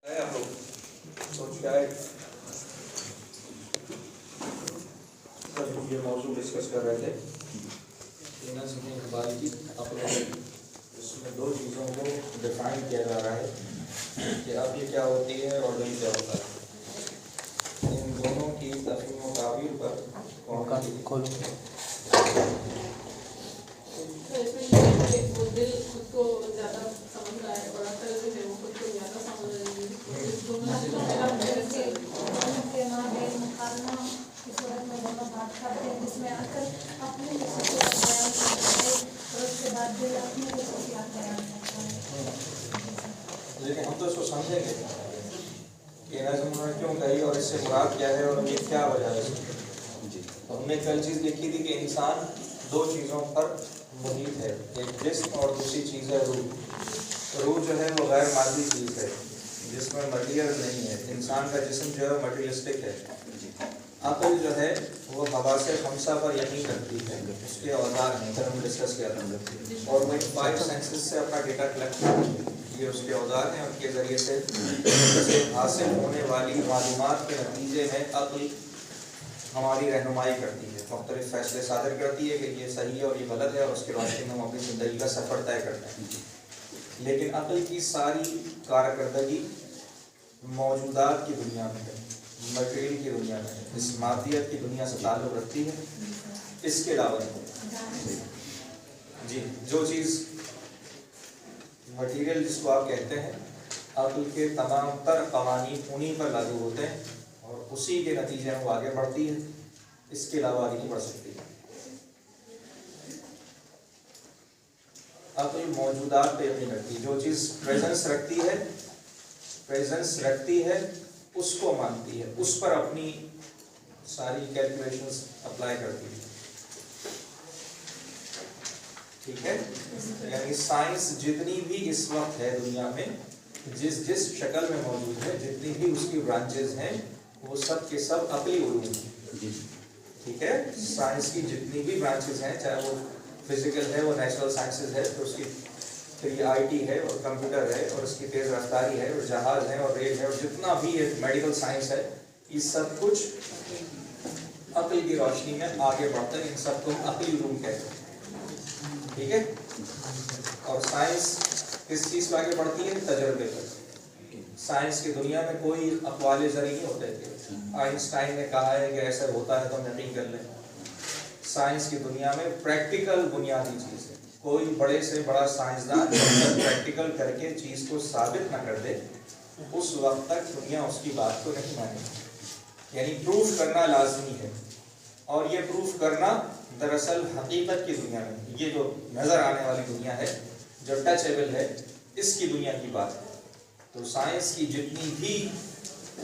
آپ لوگ سوچ کے آئے یہ موضوع ڈسکس کر رہے تھے اقبال کی اپنے اس میں دو چیزوں کو ڈیفائن کیا جا رہا ہے کہ اب یہ کیا ہوتی ہے اور دل کیا ہوتا ہے. ان دونوں کی تفہیم و تعبیر پر دل خود کو زیادہ سمجھ رہا ہے اور عقل جو ہے وہ خود کو زیادہ سمجھ رہی ہے. جس میں عقل اپنے خصوصیات بیان کرتا ہے اور اس کے بعد دل اپنی خصوصیات بیان کرتا ہے. لیکن ہم تو اس کو سمجھیں گے کہ نظم انہوں نے کیوں کہی اور اس سے مراد کیا ہے اور یہ کیا وجہ ہے. تو ہم نے کل چیز لکھی تھی کہ انسان دو چیزوں پر محیط ہے, ایک جسم اور دوسری چیز ہے روح. روح جو ہے وہ غیر مادی چیز ہے جس میں مٹیریل نہیں ہے. انسان کا جسم جو ہے مٹیریلسٹک ہے. عقل جو ہے وہ حواس خمسہ پر یقین رکھتی ہے, اس کے اوزار ہیں, پھر ہم ڈسکس کیا تھا, اور وہ 5 سینسز سے اپنا ڈیٹا کلیکٹ کرتی ہے. یہ اس کے اوزار ہیں, ان کے ذریعے سے حاصل ہونے والی معلومات کے نتیجے میں عقل ہماری رہنمائی کرتی ہے, مختلف فیصلے صادر کرتی ہے کہ یہ صحیح ہے اور یہ غلط ہے, اور اس کے روشنی میں ہم اپنی زندگی کا سفر طے کرتے ہیں. لیکن عقل کی ساری کارکردگی موجودات کی دنیا میں ہے, مٹیریل کی دنیا میں ہے, اس مادیت کی دنیا سے تعلق رکھتی ہے. اس کے علاوہ جی جو چیز مٹیریل جس کو آپ کہتے ہیں, عقل کے تمام تر قوانین انہی پر لاگو ہوتے ہیں اور اسی کے نتیجے میں وہ آگے بڑھتی ہے. اس کے علاوہ آگے نہیں بڑھ سکتی. عقل موجودات پہ یقین رکھتی ہے, جو چیز پریزنس رکھتی ہے اس کو مانتی ہے, اس پر اپنی ساری کیلکولیشنز اپلائی کرتی ہے. ٹھیک ہے, یعنی سائنس جتنی بھی اس وقت ہے دنیا میں, جس شکل میں موجود ہے, جتنی بھی اس کی برانچز ہیں, وہ سب کے سب عقلی علوم ہیں. ٹھیک ہے, سائنس کی جتنی بھی برانچز ہیں, چاہے وہ فزیکل ہے, وہ نیچرل سائنسز ہے, پھر اس کی پھر یہ آئی ٹی ہے اور کمپیوٹر ہے اور اس کی تیز رفتاری ہے اور جہاز ہے اور ریل ہے, اور جتنا بھی یہ میڈیکل سائنس ہے, یہ سب کچھ عقل کی روشنی میں آگے بڑھتا ہے. ان سب کو عقلی علوم کہتے ہیں. ٹھیک ہے, اور سائنس کس چیز پہ آگے بڑھتی ہے؟ تجربے پر. سائنس کی دنیا میں کوئی اقوال زرعی نہیں ہوتے کہ آئنسٹائن نے کہا ہے کہ ایسا ہوتا ہے تو ہم یقین کر لیں. سائنس کی دنیا میں پریکٹیکل بنیادی چیز ہے. کوئی بڑے سے بڑا سائنسدان پریکٹیکل کر کے چیز کو ثابت نہ کر دے, اس وقت تک دنیا اس کی بات کو نہیں مانے. یعنی پروف کرنا لازمی ہے, اور یہ پروف کرنا دراصل حقیقت کی دنیا میں, یہ جو نظر آنے والی دنیا ہے, جو ٹچیبل ہے, اس کی دنیا کی بات ہے. تو سائنس کی جتنی بھی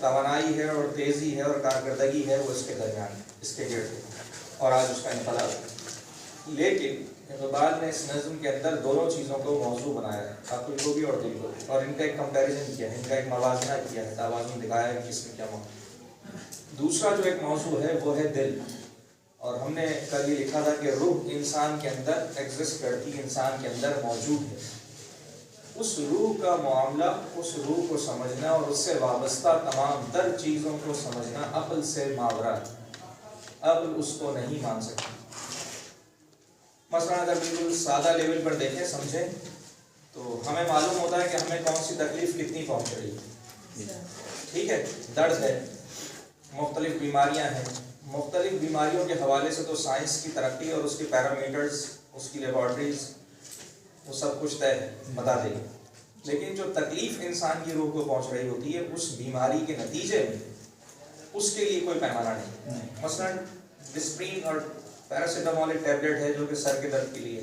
توانائی ہے اور تیزی ہے اور کارکردگی ہے, وہ اس کے درمیان ہے, اس کے گرد ہے, اور آج اس کا انقلاب ہے. لیکن اقبال نے اس نظم کے اندر دونوں چیزوں کو موضوع بنایا ہے, عقل کو بھی اور دل کو بھی, اور ان کا ایک کمپیریزن کیا ہے, ان کا ایک موازنہ کیا ہے, توازن دکھایا ہے کہ کس میں کیا موضوع. دوسرا جو ایک موضوع ہے وہ ہے دل. اور ہم نے کل یہ لکھا تھا کہ روح انسان کے اندر ایگزسٹ کرتی ہے, انسان کے اندر موجود ہے. اس روح کا معاملہ, اس روح کو سمجھنا اور اس سے وابستہ تمام تر چیزوں کو سمجھنا عقل سے ماورا ہے. عقل اس کو نہیں مان سکتی. مثلا اگر بالکل سادہ لیول پر دیکھیں, سمجھیں, تو ہمیں معلوم ہوتا ہے کہ ہمیں کون سی تکلیف کتنی پہنچ رہی ہے. ٹھیک ہے, درد ہے, مختلف بیماریاں ہیں. مختلف بیماریوں کے حوالے سے تو سائنس کی ترقی اور اس کے پیرامیٹرز, اس کی لیبارٹریز, وہ سب کچھ طے بتا دے گی. لیکن جو تکلیف انسان کی روح کو پہنچ رہی ہوتی ہے, اس بیماری کے نتیجے میں اس کے لیے کوئی پیمانہ نہیں. مثلا ڈسپرین اور پیراسیٹامول ایک ٹیبلٹ ہے جو کہ سر کے درد کے لیے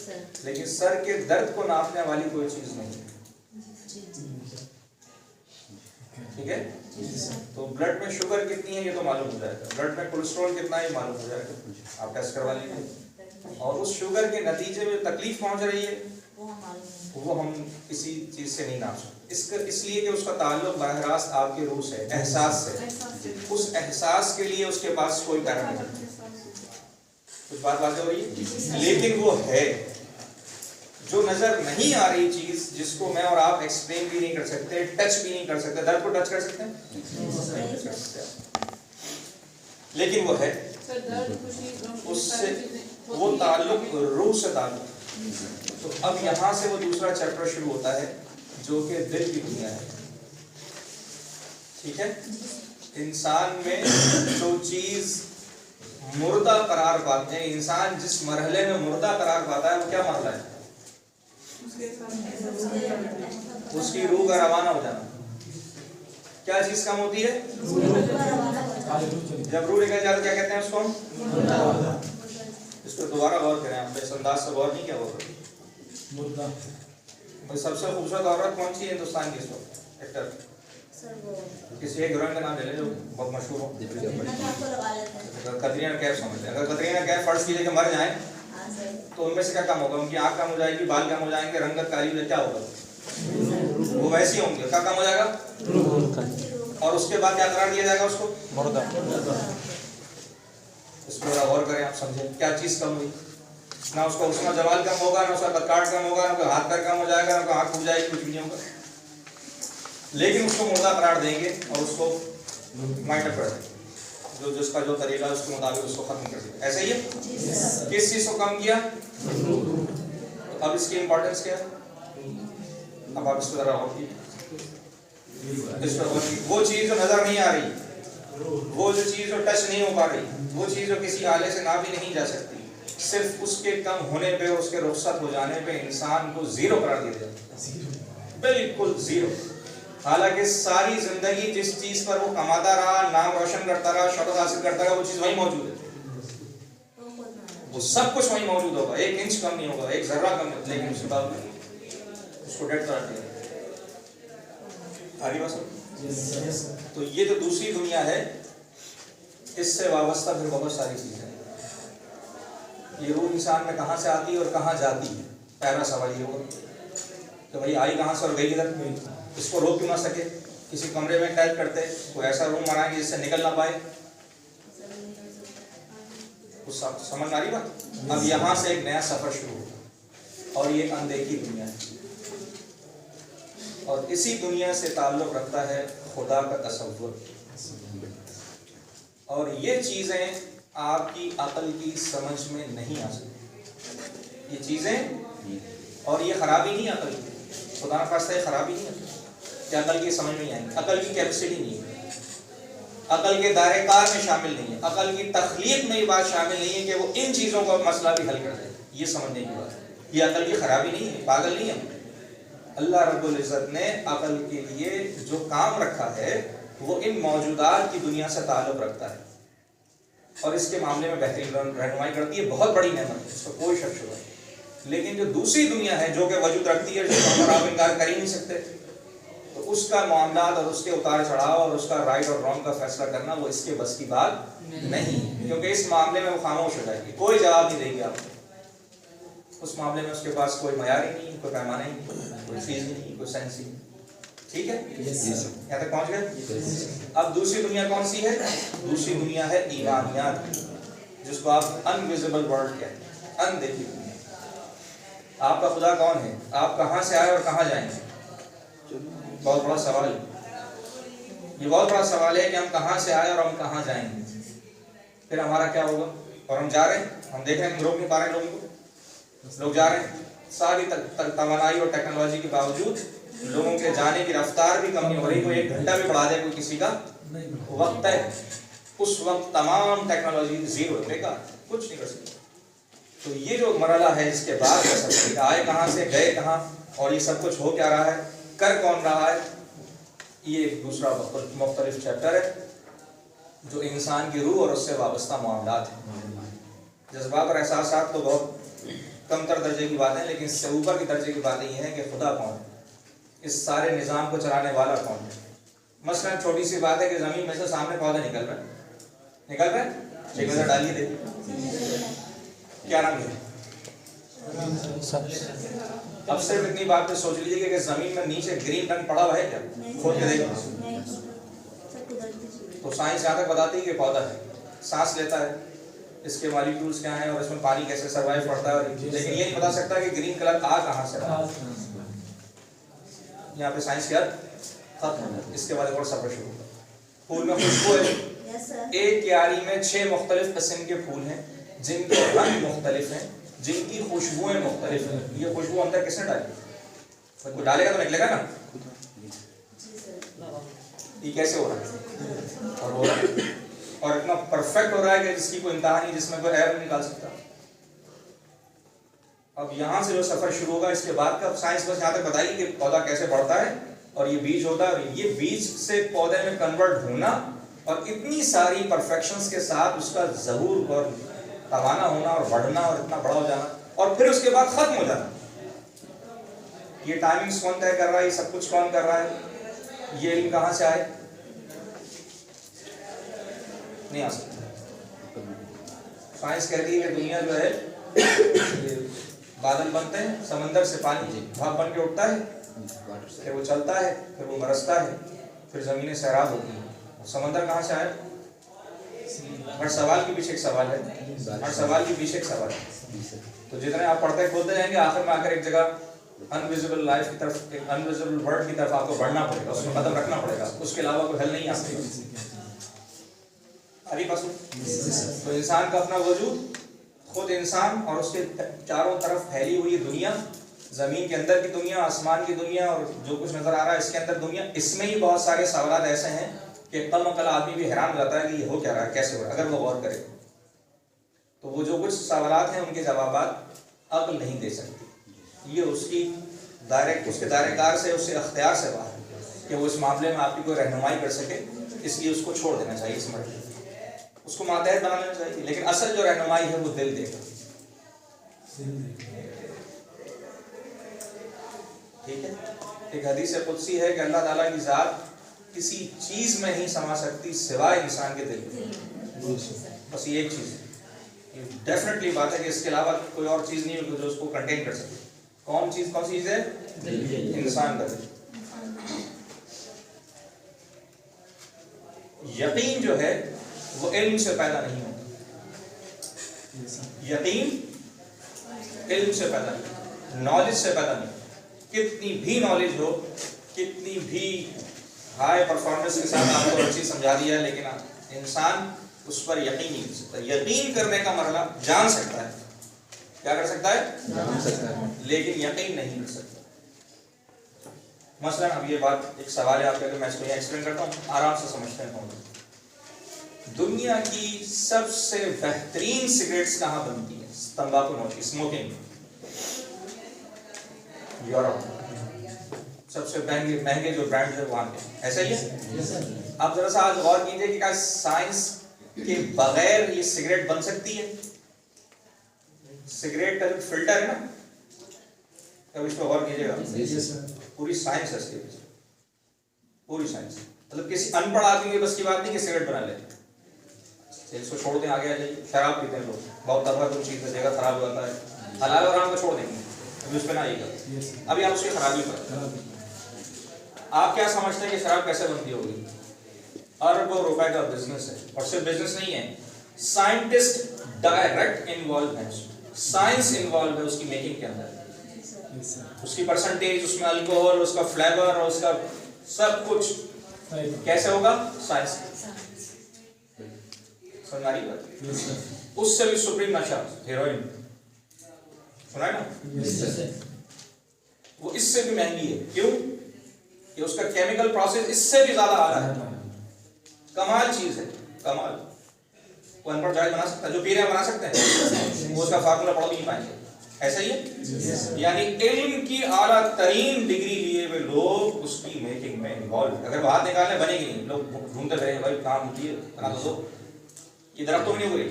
ہے, لیکن سر کے درد کو ناپنے والی کوئی چیز نہیں ہے. ٹھیک ہے, تو بلڈ میں شوگر کتنی ہے یہ تو معلوم ہو جائے گا, بلڈ میں کولیسٹرول کتنا ہے یہ معلوم ہو جائے گا, آپ ٹیسٹ کروا لیجیے. اور اس شوگر کے نتیجے میں تکلیف پہنچ رہی ہے وہ ہم کسی چیز سے نہیں ناپ سکتے, اس لیے کہ اس کا تعلق براہ راست آپ کے روح سے, احساس سے. اس احساس کے لیے اس کے پاس کوئی پیرامیٹر نہیں. کچھ بات واضح ہو رہی ہے, لیکن وہ ہے. جو نظر نہیں آ رہی چیز جس کو میں اور آپ ایکسپلین بھی نہیں کر سکتے، ٹچ بھی نہیں کر سکتے. درد کو ٹچ کر سکتے ہیں؟ نہیں کر سکتے. لیکن وہ ہے سر درد خوشی غم اس سے وہ تعلق روح سے تعلق. تو اب یہاں سے وہ دوسرا چیپٹر شروع ہوتا ہے جو کہ دل کی دنیا ہے. ٹھیک ہے. انسان میں جو چیز مردہ قرار پاتے ہیں، انسان جس مرحلے میں مردہ قرار پاتا ہے وہ کیا مرحلہ ہے؟ اس کی روح کا روانہ ہو جانا. کیا چیز کم ہوتی ہے؟ جب روح نکل جاتا کیا کہتے ہیں اس کو ہم؟ اس کو دوبارہ غور کریں. آپ اس انداز سے غور نہیں کیا ہوگا. سب سے خوبصورت عورت کون سی ہے ہندوستان کی اس وقت ایکٹر؟ کسی ایک ہیروئن کا نام لے لیں جو بہت مشہور ہو. کترینہ کیف سمجھتے ہیں. اگر کترینہ کیف فرض کیجیے کہ مر جائیں تو ان میں سے کیا کم ہوگا؟ ان کی آنکھ کم ہو جائے گی، بال کم ہو جائیں گے، رنگت کالی ہو جائے، کیا ہوگا؟ وہ ویسی ہوں گے. کیا کم ہو جائے گا؟ اور اس کے بعد کیا قرار دیا جائے گا اس کو؟ مردہ. اس پر غور کریں، آپ سمجھیں کیا چیز کم ہوئی. نہ اس کا حسن و جمال کم ہوگا، نہ اس کا بدکاٹ کم ہوگا، نہ کوئی ہاتھ پیر کم ہو جائے گا، نہ کوئی آنکھ پھوٹ جائے گی، کچھ بھی نہیں ہوگا. لیکن اس کو مردہ قرار دیں گے اور اس کو مائنڈ اپ کر دیں گے. جو جس کا جو طریقہ ہے اس کے مطابق اس کو ختم کر دیں گے. ایسا ہی ہے. کس چیز کو کم کیا؟ اب اس کی امپورٹنس کیا ہے؟ اب آپ اس کو ذرا غور کیجیے. وہ چیز جو نظر نہیں آ رہی، وہ جو چیز جو ٹچ نہیں ہو پا رہی، وہ چیز جو کسی آلے سے ناپی نہیں جا سکتی، صرف اس کے کم ہونے پہ، اس کے رخصت ہو جانے پہ انسان کو زیرو قرار دیا جاتا ہے. بالکل زیرو. حالانکہ ساری زندگی جس چیز پر وہ کماتا رہا، نام روشن کرتا رہا، شہرت حاصل کرتا رہا، وہ چیز وہی موجود ہے. وہ سب کچھ وہی موجود ہوگا، ایک انچ کم نہیں ہوگا، ایک ذرہ کم نہیں. لیکن اس کے بعد اس کو ڈیڈ قرار دیا. آگے بس. تو یہ جو دوسری دنیا ہے اس سے وابستہ پھر بہت ساری چیزیں ہیں. یہ روح انسان میں کہاں سے آتی ہے اور کہاں جاتی ہے؟ پہلا سوال یہ ہوگا کہ بھائی آئی کہاں سے اور گئی کدھر؟ اس کو روک کیوں نہ سکے؟ کسی کمرے میں قید کرتے، کوئی ایسا روم بنائیں گے جس سے نکل نہ پائے. کچھ سمجھ آ رہی بات؟ اب یہاں سے ایک نیا سفر شروع ہوگا اور یہ اندیکھی دنیا ہے. اور اسی دنیا سے تعلق رکھتا ہے خدا کا تصور. اور یہ چیزیں آپ کی عقل کی سمجھ میں نہیں آ سکتی. یہ چیزیں اور یہ خرابی نہیں عقل کی. خدا نہ خواستہ یہ خرابی نہیں ہے کہ عقل کی سمجھ میں نہیں آئیں گی. عقل کی کیپیسٹی نہیں ہے، عقل کے دائرے کار میں شامل نہیں ہے، عقل کی تخلیق میں یہ بات شامل نہیں ہے کہ وہ ان چیزوں کا مسئلہ بھی حل کر دے. یہ سمجھنے کی بات ہے. یہ عقل کی خرابی نہیں ہے، پاگل نہیں ہے. اللہ رب العزت نے عقل کے لیے جو کام رکھا ہے وہ ان موجودات کی دنیا سے تعلق رکھتا ہے اور اس کے معاملے میں بہترین رہنمائی کرتی ہے. بہت بڑی نعمت ہے، اس کا کوئی شک شبہ نہیں. لیکن جو دوسری دنیا ہے جو کہ وجود رکھتی ہے، جس کو آپ انکار کر ہی نہیں سکتے، تو اس کا معاملات اور اس کے اتار چڑھاؤ اور اس کا رائٹ اور رانگ کا فیصلہ کرنا وہ اس کے بس کی بات نہیں. کیونکہ اس معاملے میں وہ خاموش ہو جائے گی، کوئی جواب نہیں دے گی آپ کو. اس معاملے میں اس کے پاس کوئی معیار ہی نہیں، کوئی پیمانہ ہی نہیں، کوئی چیز نہیں، کوئی سائنس ہی نہیں. ٹھیک ہے، یہاں تک پہنچ گئے. اب دوسری دنیا کون سی ہے؟ دوسری دنیا ہے ایمانیات، جس کو آپ انویزیبل ورلڈ کہتے ہیں، اندیکھی دنیا. آپ کا خدا کون ہے؟ آپ کہاں سے آئے اور کہاں جائیں گے؟ بہت بڑا سوال ہے. یہ بہت بڑا سوال ہے کہ ہم کہاں سے آئے اور ہم کہاں جائیں گے. پھر ہمارا کیا ہوگا؟ اور ہم جا رہے ہیں، ہم دیکھ رہے ہیں ہم روک نہیں پا رہے ہیں لوگوں کو. لوگ جا رہے ہیں، ساری توانائی اور ٹیکنالوجی کے باوجود لوگوں کے جانے کی رفتار بھی کم نہیں ہو رہی. کوئی ایک گھنٹہ بھی بڑھا دے کوئی کسی کا وقت ہے، اس وقت تمام ٹیکنالوجی زیرو ہے، بیکار، کچھ نہیں کر سکتے. تو یہ جو مرحلہ ہے اس کے بعد کر سکتے آئے کہاں سے، گئے کہاں، اور یہ سب کچھ ہو کیا رہا ہے، کر کون رہا ہے. یہ ایک دوسرا مختلف چیپٹر ہے جو انسان کی روح اور اس سے وابستہ معاملات ہیں. جذبات اور احساسات تو بہت کم تر درجے کی باتیں، لیکن اس سے اوپر کی درجے کی باتیں یہ ہیں کہ خدا کون ہے، اس سارے نظام کو چلانے والا کون ہے. مثلا چھوٹی سی بات ہے کہ زمین میں سے سامنے پودے نکل رہے ہیں، ایک نظر ڈالیے دیکھیے کیا رنگ ہے. اب صرف اتنی بات پہ سوچ لیجیے کہ زمین میں نیچے گرین رنگ پڑا ہوا ہے کیا؟ کھول کے دیکھیں تو سائنس یہاں تک بتاتی ہے کہ پودا ہے، سانس لیتا ہے، اس کے مالیکیولز کیا ہیں اور اس میں پانی کیسے سروائیو کرتا ہے، لیکن یہ نہیں بتا سکتا کہ گرین کلر کہاں سے رہا. یہاں پہ سائنس کیا ختم ہے. اس کے بعد اور سفر شروع ہوگا. پھول میں خوشبو ہے. ایک کیاری میں 6 مختلف قسم کے پھول ہیں جن کے رنگ مختلف ہیں، جن کی خوشبوئیں مختلف ہیں. یہ خوشبو اندر کس نے ڈالی؟ کوئی ڈالے گا تو نکلے گا نا. یہ کیسے ہو رہا ہے؟ اور ہو رہا ہے، اور اتنا پرفیکٹ ہو رہا ہے کہ جس کی کوئی انتہا نہیں، جس میں کوئی ایرر نہیں نکال سکتا. اب یہاں سے جو سفر شروع ہوگا اس کے بعد کا سائنس بس یہاں تک بتائیے کہ پودا کیسے بڑھتا ہے اور یہ بیج ہوتا ہے، اور یہ بیج سے پودے میں کنورٹ ہونا اور اتنی ساری پرفیکشنز کے ساتھ اس کا ظہور اور توانا ہونا اور بڑھنا اور اتنا بڑا ہو جانا اور پھر اس کے بعد ختم ہو جانا. یہ ٹائمنگز کون طے کر رہا ہے؟ یہ سب کچھ کون کر رہا ہے؟ یہ علم کہاں سے آئے؟ نہیں آ سکتا. سائنس کہتی ہے کہ دنیا جو ہے بادل بنتے ہیں، سمندر سے پانی بھاپ بن کے اٹھتا ہے، پھر وہ چلتا ہے، پھر وہ برستا ہے، پھر زمینیں سیراب ہوتی ہیں. سمندر کہاں سے آئے؟ ہر سوال کے پیچھے ایک سوال ہے، ہر سوال کے پیچھے ایک سوال ہے. تو جتنے آپ پڑھتے کھولتے جائیں گے آخر میں آ کر ایک جگہ انویزیبل لائف کی طرف، ایک انویزیبل ورلڈ کی طرف آپ کو بڑھنا پڑے گا، اس کو قدم رکھنا پڑے گا. اس کے علاوہ کوئی حل نہیں آ سکتا. ابھی بس تو انسان کا اپنا وجود، خود انسان اور اس کے چاروں طرف پھیلی ہوئی دنیا، زمین کے اندر کی دنیا، آسمان کی دنیا اور جو کچھ نظر آ رہا ہے اس کے اندر دنیا، اس میں ہی بہت سارے سوالات ایسے ہیں کہ کم عقل آدمی بھی حیران ہو جاتا ہے کہ یہ ہو کیا رہا ہے، کیسے ہو رہا ہے. اگر وہ غور کرے تو وہ جو کچھ سوالات ہیں ان کے جوابات عقل نہیں دے سکتی. یہ اس کی اس کے دائرہ کار سے، اس کے اختیار سے باہر ہے کہ وہ اس معاملے میں آپ کی کوئی رہنمائی کر سکے. اس لیے اس کو چھوڑ دینا چاہیے، اس مرحلے اس کو ماتحت بنا لینا چاہیے. لیکن اصل جو رہنمائی ہے وہ دل دے گا. ٹھیک ہے. ایک حدیث قدسی ہے کہ اللہ تعالیٰ کی ذات کسی چیز میں نہیں سما سکتی سوائے انسان کے دل میں. بس یہ ایک چیز ہے، یہ ڈیفینیٹلی بات ہے کہ اس کے علاوہ کوئی اور چیز نہیں ہوگی جو اس کو کنٹین کر سکے. کون سی چیز ہے؟ انسان کا دل. یقین جو ہے وہ علم سے پیدا نہیں ہوتا. یقین علم سے پیدا نہیں، نالج سے پیدا نہیں. کتنی بھی نالج ہو، کتنی بھی ہائی پرفارمنس کے ساتھ آپ کو ہر چیز سمجھا دیا ہے، لیکن انسان اس پر یقین نہیں کر سکتا. یقین کرنے کا مرحلہ جان سکتا ہے، کیا کر سکتا ہے؟ جان سکتا ہے، لیکن یقین نہیں کر سکتا. مثلا اب یہ بات ایک سوال ہے آپ کا کہ میں اس کو یہاں ایکسپلین کرتا ہوں، آرام سے سمجھتے ہیں. دنیا کی سب سے بہترین سگریٹس کہاں بنتی ہیں؟ تمباکو نوشی، اسموکنگ. یورپ. سب سے مہنگے جو برانڈ ہے وہاں کے، ایسا ہی ہے. آپ ذرا سا آج غور کیجئے کہ کیا سائنس کے بغیر یہ سگریٹ بن سکتی ہے؟ سگریٹ کا جو فلٹر ہے نا، اب اس پہ غور کیجئے گا. پوری سائنس ہے اس کے پیچھے، پوری سائنس. مطلب کسی ان پڑھ آدمی کے بس کی بات نہیں کہ سگریٹ بنا لے. اس کو چھوڑ دیں، آگے آ جائیے. شراب پیتے ہیں لوگ، بہت دفعہ کوئی چیز ہے جگہ خراب ہو جاتا ہے، حلال اور حرام کو چھوڑ دیں گے، ابھی اس پہ نہ آئیے گا. ابھی آپ اس کی خرابی پر آپ کیا سمجھتے ہیں کہ شراب کیسے بنتی ہوگی؟ اربوں روپے کا بزنس ہے، اور صرف بزنس نہیں ہے، سائنٹسٹ ڈائریکٹ انوالو ہے، سائنس انوالو ہے اس کی میکنگ کے اندر. اس کی پرسنٹیج، اس میں الکوہول، اس کا فلیور اور اس کا سب کچھ کیسے ہوگا؟ سائنس. سمجھ رہی بات؟ اس سے بھی سپریم نشہ ہیروئن، سنا ہے نا؟ وہ اس سے بھی مہنگی ہے. کیوں؟ کہ اس کا کیمیکل پروسیس اس سے بھی زیادہ اعلیٰ ہے. کمال چیز ہے، کمال. وہ ان پڑھ جائز بنا سکتا ہے، جو پی رہے ہیں بنا سکتے ہیں، وہ اس کا فارمولا پڑھ بھی نہیں پائیں گے. ایسا ہی ہے. یعنی علم کی اعلیٰ ترین ڈگری لیے ہوئے لوگ اس کی میکنگ میں انوالو. اگر وہ ہاتھ نکالنے بنے گی نہیں، لوگ ڈھونڈتے رہے بھائی کام ہوتی ہے بنا دو. یہ درختوں میں نہیں ہو رہی،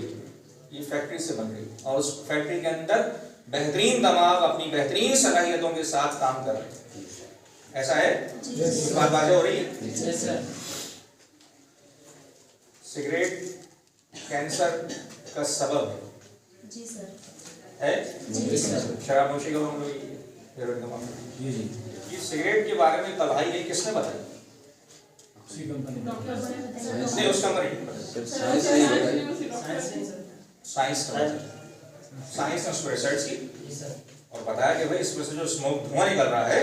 یہ فیکٹری سے بن رہی، اور اس فیکٹری کے اندر بہترین دماغ اپنی بہترین صلاحیتوں کے ساتھ کام کر رہے ہیں. ایسا ہے؟ بات واضح ہو رہی ہے؟ سگریٹ کینسر کا سبب ہے. جی سر. ہے؟ جی سر. شراب نوشی کا معاملہ، یہ سگریٹ کے بارے میں تباہی ہے، کس نے بتائی؟ نہیں، اس کمپنی साइंस का साइंस ने उस पर रिसर्च की और बताया कि भाई इसमें से जो स्मोक धुआं निकल रहा है,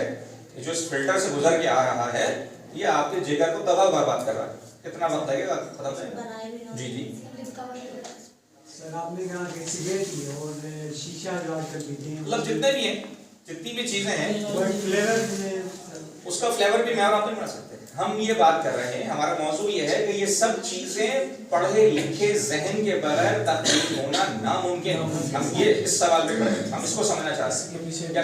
ये जो इस फिल्टर से गुजर के आ रहा है, ये आपके जिगर को तबाह बर्बाद कर रहा है। कितना वक्त लगेगा खत्म होने? जी जी सर आपने कहा कि सिगरेट की और शीशा जो आजकल पीते हैं, मतलब जितने भी हैं, जितनी भी चीजें हैं, फ्लेवर उसका फ्लेवर भी मैं और आप नहीं बना सकते। हम ये बात कर रहे हैं, हमारा मौजू ये है कि ये सब चीजें पढ़े लिखे जहन के बगैर तहकीक होना नामुमकिन। हम ये इस सवाल पे खड़े हैं, हम इसको समझना चाहते हैं क्या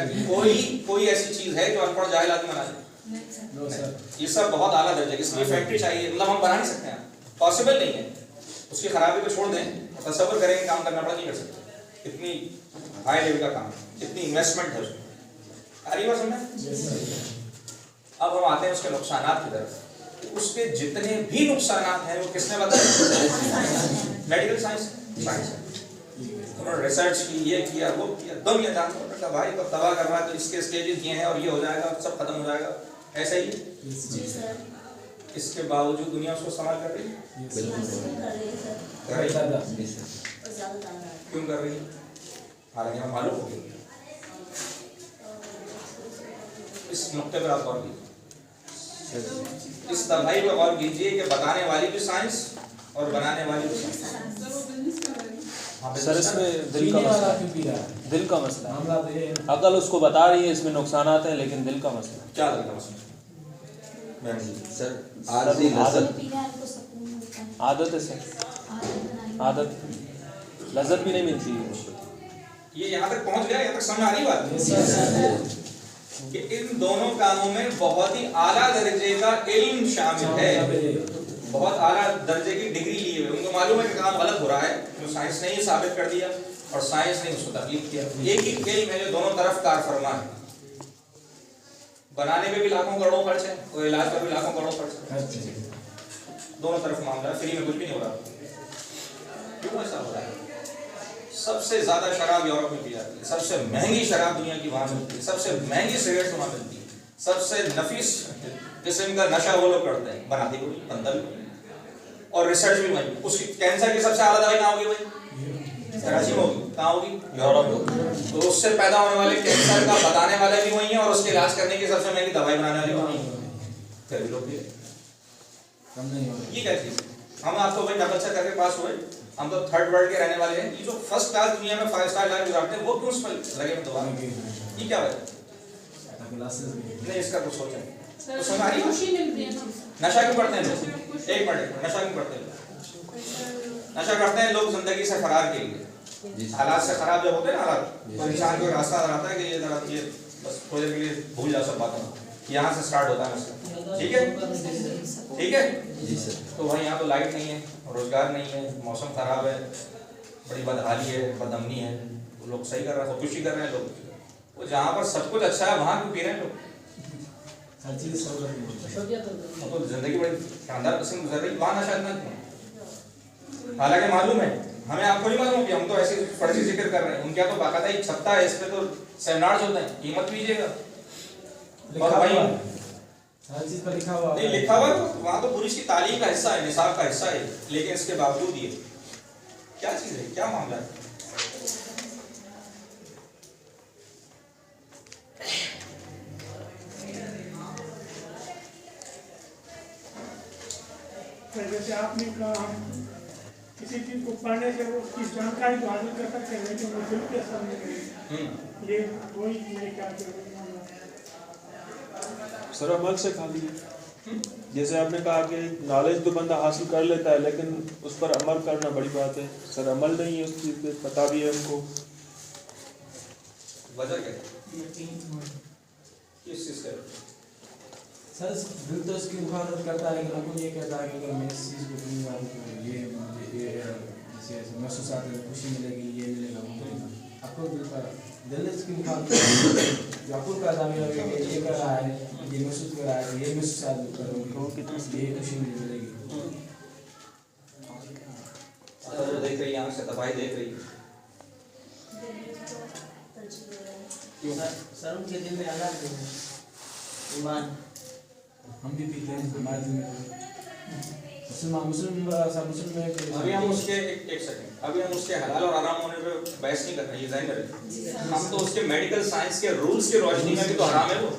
कोई ऐसी चीज है जो अनपढ़ जाहिल आदमी बना दे? ये सब बहुत आला दर्जे की, इसकी फैक्ट्री चाहिए, मतलब हम बना नहीं सकते हैं, पॉसिबल नहीं है। उसकी खराबी को छोड़ दें, तसव्वुर करेंगे काम करना पड़ा, नहीं कर सकते। इतनी हाई लेवल का काम, इतनी इन्वेस्टमेंट है उसमें। आ रही बात समझ? अब हम आते हैं उसके नुकसानात की तरफ। उसके जितने भी नुकसानात हैं वो किसने बताया? मेडिकल साइंस उन्होंने रिसर्च की, ये किया वो किया, दुनिया जानता भाई तो तबाह कर रहा है, तो इसके स्टेजेस ये हैं और ये हो जाएगा, सब खत्म हो जाएगा, ऐसा ही। इसके बावजूद दुनिया उसको संभाल कर रही है, क्यों कर रही है? हालांकि हमें मालूम हो गया। इस नुक्ते पर आप गौर कीजिए, इस दवाई पर गौर कीजिए कि बताने वाली भी साइंस और बनाने वाली भी साइंस। सर इसमें दिल का मसला है। अकल उसको बता रही है इसमें नुकसानात हैं, लेकिन दिल का मसला। क्या दिल का मसला? सर आदत आदत है सर, आदत लज्जत भी नहीं मिलती है। ये यहाँ तक पहुँच गया, यहाँ तक समझ आ रही बात कि इन दोनों कामों में बहुत ही आला दर्जे का इल्म शामिल है, बहुत आला दर्जे की डिग्री ली हुई। उनको मालूम है कि काम गलत हो रहा है, तो साइंस ने ये साबित कर दिया और साइंस ने उसको तकलीफ किया। एक ही इल्म है जो दोनों तरफ कार फरमा है। बनाने पे भी लाखों करोड़ों खर्च है और इलाज पर भी लाखों करोड़ों खर्च है। दोनों तरफ मामला है, फ्री में कुछ भी नहीं हो रहा। क्यों ऐसा हो रहा है? सबसे ज्यादा शराब यूरोप में पी जाती है, सबसे महंगी शराब दुनिया की वहां मिलती है, सबसे महंगी सिगरेट वहां मिलती है, सबसे नफीस किस्म का नशा वो लोग करते हैं, बनाती कोई बंदा भी, और रिसर्च भी वही। उसकी कैंसर की सबसे आला दवाई कहाँ होगी भाई? कराची में होगी। कहाँ होगी? यूरोप में। तो उससे पैदा होने वाले कैंसर का बताने वाले भी वही है और उसके इलाज करने की सबसे महंगी दवाई बनाने वाले वही है। फिर भी लोग ये क्या चीज? हम आपको भाई नकल से करके पास हुए, हम तो थर्ड वर्ल्ड के रहने वाले हैं। ये जो फर्स्ट क्लास दुनिया में 5 स्टार लाइफ गुजारते हैं, वो क्यों उस पर लगे में दवा? ये क्या वजह? नहीं, इसका कुछ सोचें। तो समझ आ रही है? नशा क्यों करते हैं लोग? एक मिनट, नशा क्यों करते हैं? नशा करते हैं लोग जिंदगी से फरार के लिए। हालात से खराब जब होते हैं ना हालात, तो इंसान को रास्ता आता है कि ये बस थोड़ी देर के लिए भूल जा सब बातें, यहाँ से स्टार्ट होता है मसला। ठीक है, ठीक है जी सर। तो भाई यहाँ तो लाइट नहीं है, रोजगार नहीं है, मौसम खराब है, बड़ी बदहाली है, बदअमनी है, वो लोग सही कर रहे हैं, खुदकुशी कर रहे हैं लोग। वो जहाँ पर सब कुछ अच्छा है वहाँ क्यों पी रहे हैं लोग? तो जिंदगी बड़ी शानदार किस्म गुजर रही, वहाँ नशा इतना क्यों? हालांकि मालूम है हमें, आपको नहीं मालूम कि हम तो ऐसे फर्जी जिक्र कर रहे हैं। उनके तो बाकायदा एक छत्ता है, इस पे तो सेमिनार्स होते हैं, कीमत लीजिएगा। और भाई हर चीज पर लिखा हुआ नहीं, लिखा हुआ तो वहाँ तो पूरी इसकी तालीम का हिस्सा है, निसाब का हिस्सा है, लेकिन इसके बावजूद ये क्या चीज है, क्या मामला है? जैसे आपने कहा हम किसी चीज को पढ़ने से वो उसकी जानकारी को हासिल कर सकते हैं, लेकिन वो दिल के असर नहीं करेगी। ये वही मेरे ख्याल से सर अमल से खाली है। जैसे आपने कहा कि नॉलेज तो बंदा हासिल कर लेता है, लेकिन उस पर अमल करना बड़ी बात है। सर अमल नहीं है उस चीज़ पे, पता भी है हमको। वजह क्या है? किस चीज़ का? सर दिल तो इसकी मुखालत करता है, लेकिन हमको ये कहता है कि अगर मैं इस चीज़ को दूंगा तो ये मुझे जैसे महसूस आते हैं, खुशी मिलेगी, ये मिलेगा, वो मिलेगा। आपको दिल इसकी मुखालत जो आपको का दावी है कि ये कर रहा है, ये महसूस कर रहा है, ये महसूस करूँगी, ये खुशी मिलेगी। वो देख रही है, आँख से तबाही देख रही है। सर उनके दिल में अल्लाह नहीं है, ईमान। हम भी पीते हैं, हमारे दिल में मुस्लिम में अभी हम उसके एक सेकंड, अभी हम उसके हलाल और हराम होने पे बहस नहीं कर रहे, ये ज़ाहिर है। हम तो उसके मेडिकल साइंस के रूल्स की रोशनी में भी तो हराम है वो।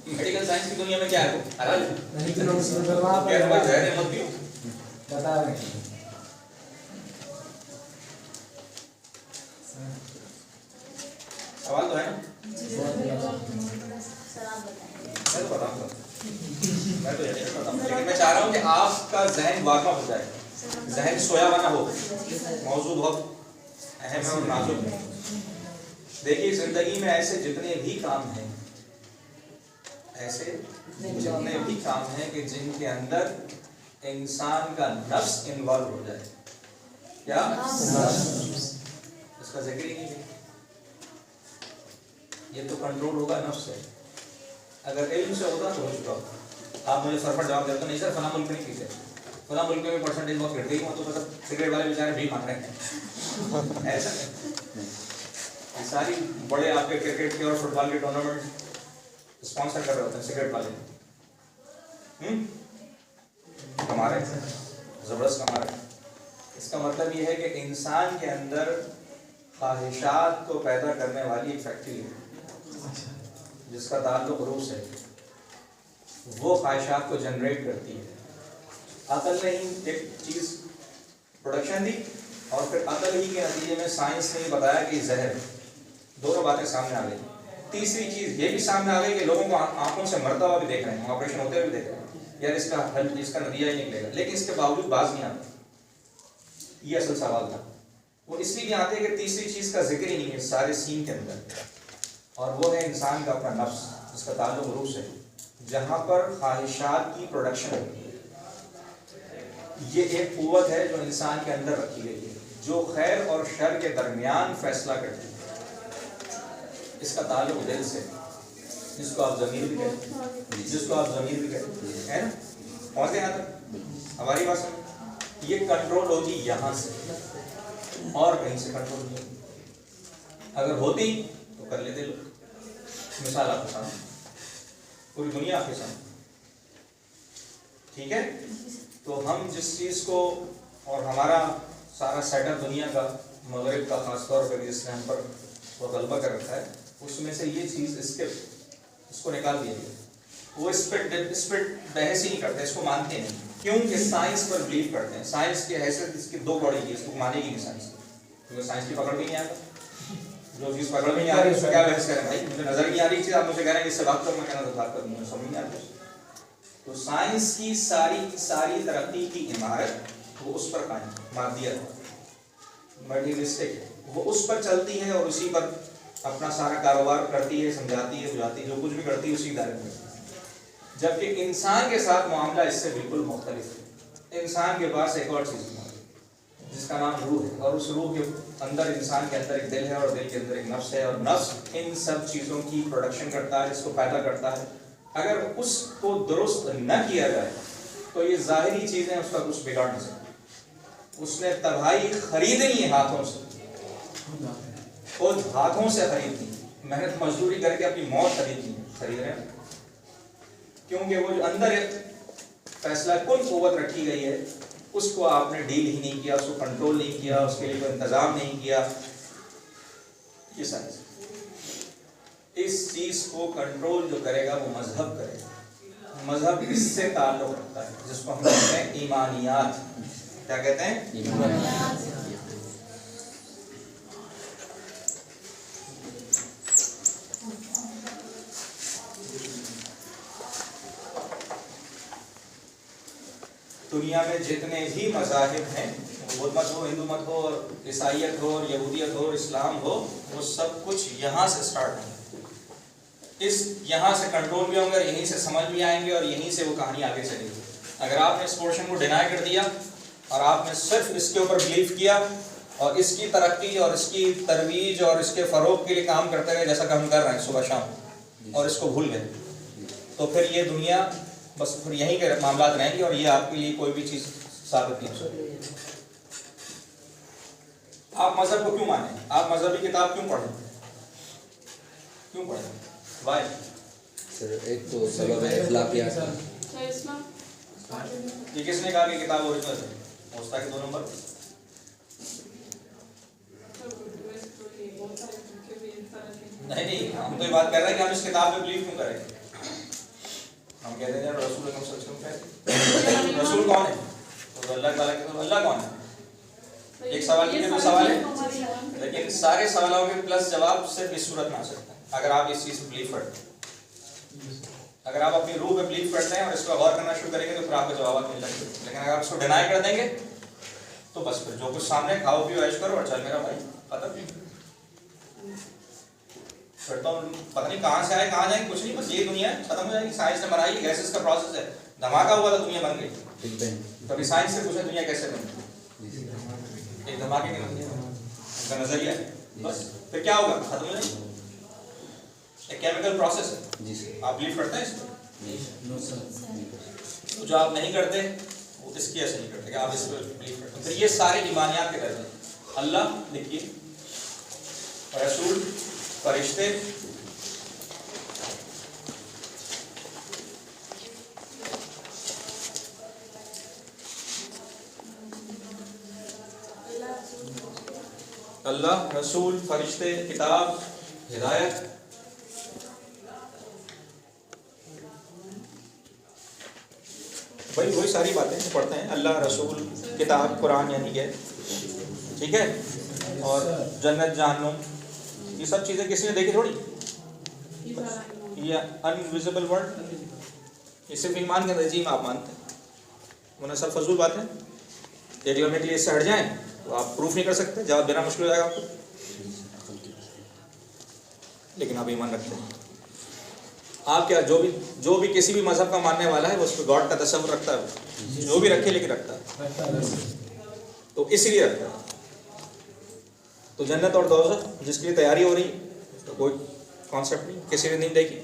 मेडिकल साइंस की दुनिया में क्या है वो? हलाल है। नहीं तो मुस्लिम पर वहाँ क्या भाई ज़ाहिर है, मत पियो। बता रहे हैं। सवाल तो है ना? शराब बताएंगे। मैं तो बताऊंगा, मैं तो यही बताऊंगा, लेकिन मैं चाह रहा हूँ कि आपका जहन वाक़ा हो जाए, जहन सोया बना हो। मौजूद बहुत अहम है और नाजुक है। देखिए, जिंदगी में ऐसे जितने भी काम हैं, ऐसे जितने भी काम हैं कि जिनके अंदर इंसान का नफ्स इन्वॉल्व हो जाए, क्या उसका जिक्र ही नहीं है। ये तो कंट्रोल होगा नफ्स से। अगर इल्म से होता तो हो चुका होता। आप मुझे सर पर जवाब देते नहीं सर फला मुल्क नहीं पीते, फला मुल्क में परसेंटेज बहुत गिर गई, तो मतलब सिगरेट वाले बेचारे भी मांग रहे हैं। ऐसा ये सारी बड़े आपके क्रिकेट के और फुटबॉल के टूर्नामेंट स्पॉन्सर कर रहे होते हैं सिगरेट वाले। कमा रहे हैं, जबरदस्त कमा रहे हैं। इसका मतलब ये है कि इंसान के अंदर ख्वाहिशात को पैदा करने वाली एक फैक्ट्री है जिसका ताल्लुक रूह से, वो ख्वाहिशात को जनरेट करती है। अकल ने ही एक चीज़ प्रोडक्शन दी और फिर अकल ही के नतीजे में साइंस ने बताया कि जहर, दोनों बातें सामने आ गई। तीसरी चीज़ ये भी सामने आ गई कि लोगों को आंखों से मरता हुआ भी देख रहे हैं, ऑपरेशन होते हुए भी देख रहे हैं, यार इसका हल, इसका नतीजा ही निकलेगा, लेकिन इसके बावजूद बाज नहीं आता। ये असल सवाल था। वो इसलिए नहीं आते कि तीसरी चीज़ का जिक्र ही नहीं है सारे सीन के अंदर, और वो है इंसान का अपना नफ्स जिसका ताल्लुक रूह से, जहाँ पर ख्वाहिशात की प्रोडक्शन होती है। ये एक कुव्वत है जो इंसान के अंदर रखी गई है, जो खैर और शर के दरमियान फैसला करती है। इसका ताल्लुक दिल से, जिसको आप ज़मीर भी कहते हैं, जिसको आप ज़मीर भी कहते हैं, है ना? पहुँचते यहाँ तक हमारी बात सुन। ये कंट्रोल होगी यहाँ से और कहीं से कंट्रोल नहीं होगी। अगर होती तो कर लेते लोग। मिसाल आपके सामने, पूरी दुनिया आपके सामने, ठीक है? तो हम जिस चीज़ को, और हमारा सारा सेटअप दुनिया का, मगरिब का खास तौर पर जिसने हम पर वो गलबा कर रखा है, उसमें से ये चीज़ इसको निकाल दिया गया। वो इस पर बहस ही नहीं करते, इसको मानते नहीं, क्योंकि साइंस पर बिलीव करते हैं। साइंस की हैसियत इसकी दो बड़ी है, इसको मानेगी नहीं साइंस, क्योंकि साइंस की पकड़ भी नहीं आता। जो चीज़ पकड़ में नहीं आ रही उसको क्या बहस करें भाई? मुझे नजर नहीं आ रही चीज़, आप मुझे कह रहे हैं इससे बात करो, मैं कहना तो बात करूँ, मुझे समझ नहीं आती। तो साइंस की सारी तरक्की की इमारत वो उस पर कायम, मादियत, मटेरियलिस्टिक, वो उस पर चलती है और उसी पर अपना सारा कारोबार करती है, समझाती है, बुझाती है, जो कुछ भी करती है उसी दायरे में। जबकि इंसान के साथ मामला इससे बिल्कुल मुख्तलिफ है। इंसान के पास एक और चीज़ जिसका नाम रूह है, और उस रूह के अंदर, इंसान के अंदर एक दिल है, और दिल के अंदर एक नफ्स है, और नफ्स इन सब चीज़ों की प्रोडक्शन करता है, इसको पैदा करता है। अगर उसको दुरुस्त न किया जाए तो ये ज़ाहिरी चीज़ें उसका कुछ बिगाड़ नहीं सकती। उसने तबाही खरीदनी है हाथों से, खुद हाथों से खरीदनी, मेहनत मजदूरी करके अपनी मौत खरीद रहे हैं, क्योंकि वो जो अंदर फैसला कुन कुव्वत रखी गई है उसको आपने डील ही नहीं किया, उसको कंट्रोल नहीं किया, उसके लिए कोई इंतजाम नहीं किया। ये साइंस, इस चीज को कंट्रोल जो करेगा वो मजहब करेगा। मजहब इससे ताल्लुक रखता है, जिसको हम कहते हैं ईमानियात। क्या कहते हैं? ईमानियात। दुनिया में जितने भी मज़ाहिब हैं, बौद्ध मत हो, हिंदू मत हो, और ईसाइयत हो, और यहूदियत हो, और इस्लाम हो, वो सब कुछ यहाँ से स्टार्ट होंगे, यहाँ से कंट्रोल भी होंगे, यहीं से समझ भी आएंगे, और यहीं से वो कहानी आगे चलेगी। अगर आपने इस पोर्शन को डिनाई कर दिया और आपने सिर्फ इसके ऊपर बिलीव किया और इसकी तरक्की और इसकी तरवीज और इसके फ़रोग के लिए काम करते गए, जैसा कि हम कर रहे हैं सुबह शाम, और इसको भूल गए, तो फिर ये दुनिया बस फिर यहीं के मामला रहेंगे, और ये आपके लिए कोई भी चीज़ साबित नहीं हो सकती। आप मजहब को क्यों माने? आप मजहबी किताब क्यों पढ़ें? क्यों पढ़ें? वाई? सर एक तो सबब है अखलाकियात, ये किसने कहा कि किताब ओरिजिनल है? पहुंचता है 2 नंबर। नहीं नहीं, हम तो ये बात कर रहे हैं कि हम इस किताब पे बिलीव क्यों करें। हम कहते हैं रसूल रसूल कौन है? तो अल्लाह ताला के, तो अल्लाह कौन है? एक सवाल के 2 सवाल है, लेकिन सारे सवालों के प्लस जवाब सिर्फ इस सूरत में आ सकता है अगर आप इस चीज पे बिलीव करते हैं। अगर आप अपनी रूह पे बिलीव करते हैं और इस पर गौर करना शुरू करेंगे तो फिर आपको जवाब मिल जाएंगे। लेकिन अगर आप इसको डिनाई कर देंगे तो बस फिर जो कुछ सामने खाओ पियो ऐश करो और चल मेरा भाई खत्म। फिर तो पता नहीं कहाँ से आए कहाँ जाएंगे, कुछ नहीं, बस ये दुनिया खत्म हो जाएगी। साइंस ने बनाई, गैसेस का प्रोसेस है, धमाका हुआ तो दुनिया बन गई। तभी साइंस से पूछे दुनिया कैसे बनी, एक धमाके की दुनिया का नजरिया है, बस फिर क्या होगा, खत्म हो जाएगी। एक केमिकल प्रोसेस है जी सर। आप बिलीव करते हैं इसको? No sir. तो जो आप नहीं करते वो इसकी ऐसे नहीं करते कि आप इस पर बिलीव करते। फिर ये सारे ईमानियात के दर्जे, अल्लाह लिखिए, रसूल, फरिश्ते, अल्लाह, रसूल, फरिश्ते, किताब, हिदायत, वही सारी बातें जो पढ़ते हैं, अल्लाह, रसूल, किताब, कुरान यानी कि, ठीक है, और जन्नत, जहन्नुम, ये सब चीज़ें किसी ने देखी थोड़ी, ये अनविजिबल वर्ल्ड, ये सिर्फ ईमान के नतीजे में आप मानते हैं, वरना सब फजूल बातें। एक लम्हे के लिए इससे हट जाएं तो आप प्रूफ नहीं कर सकते, जवाब देना मुश्किल हो जाएगा आपको, लेकिन आप ईमान रखते हैं। आप क्या, जो भी किसी भी मजहब का मानने वाला है वो उस पर गॉड का तस्वुर रखता है, जो भी रखे लेकिन रखता है, तो इसलिए रखता है। तो जन्नत और दोज़ख जिसके लिए तैयारी हो रही है तो कोई कॉन्सेप्ट नहीं, किसी ने नहीं देखी,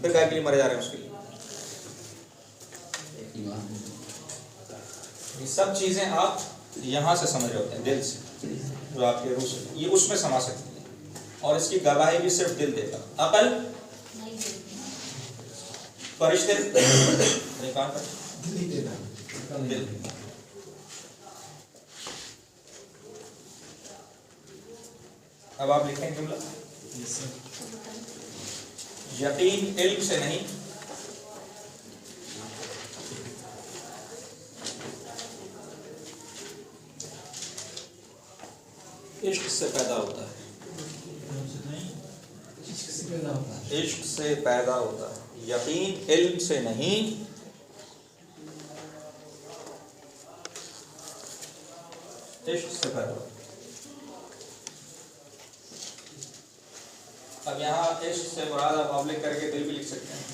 फिर काय के लिए मरे जा रहे हैं उसके लिए। ये सब चीज़ें आप यहाँ से समझ रहे होते हैं, दिल से, जो आपके रूह से, ये उसमें समा सकती है, और इसकी गवाही भी सिर्फ दिल देगा। अकल, फरिश्ते, दिल। अब आप लिखें जुमला, यकीन इल्म से नहीं, इश्क से पैदा होता है, इश्क से पैदा होता है। यकीन इल्म से नहीं, इश्क से पैदा होता है। अब यहाँ इश्क से मुराद आप पब्लिक करके दिल भी लिख सकते हैं।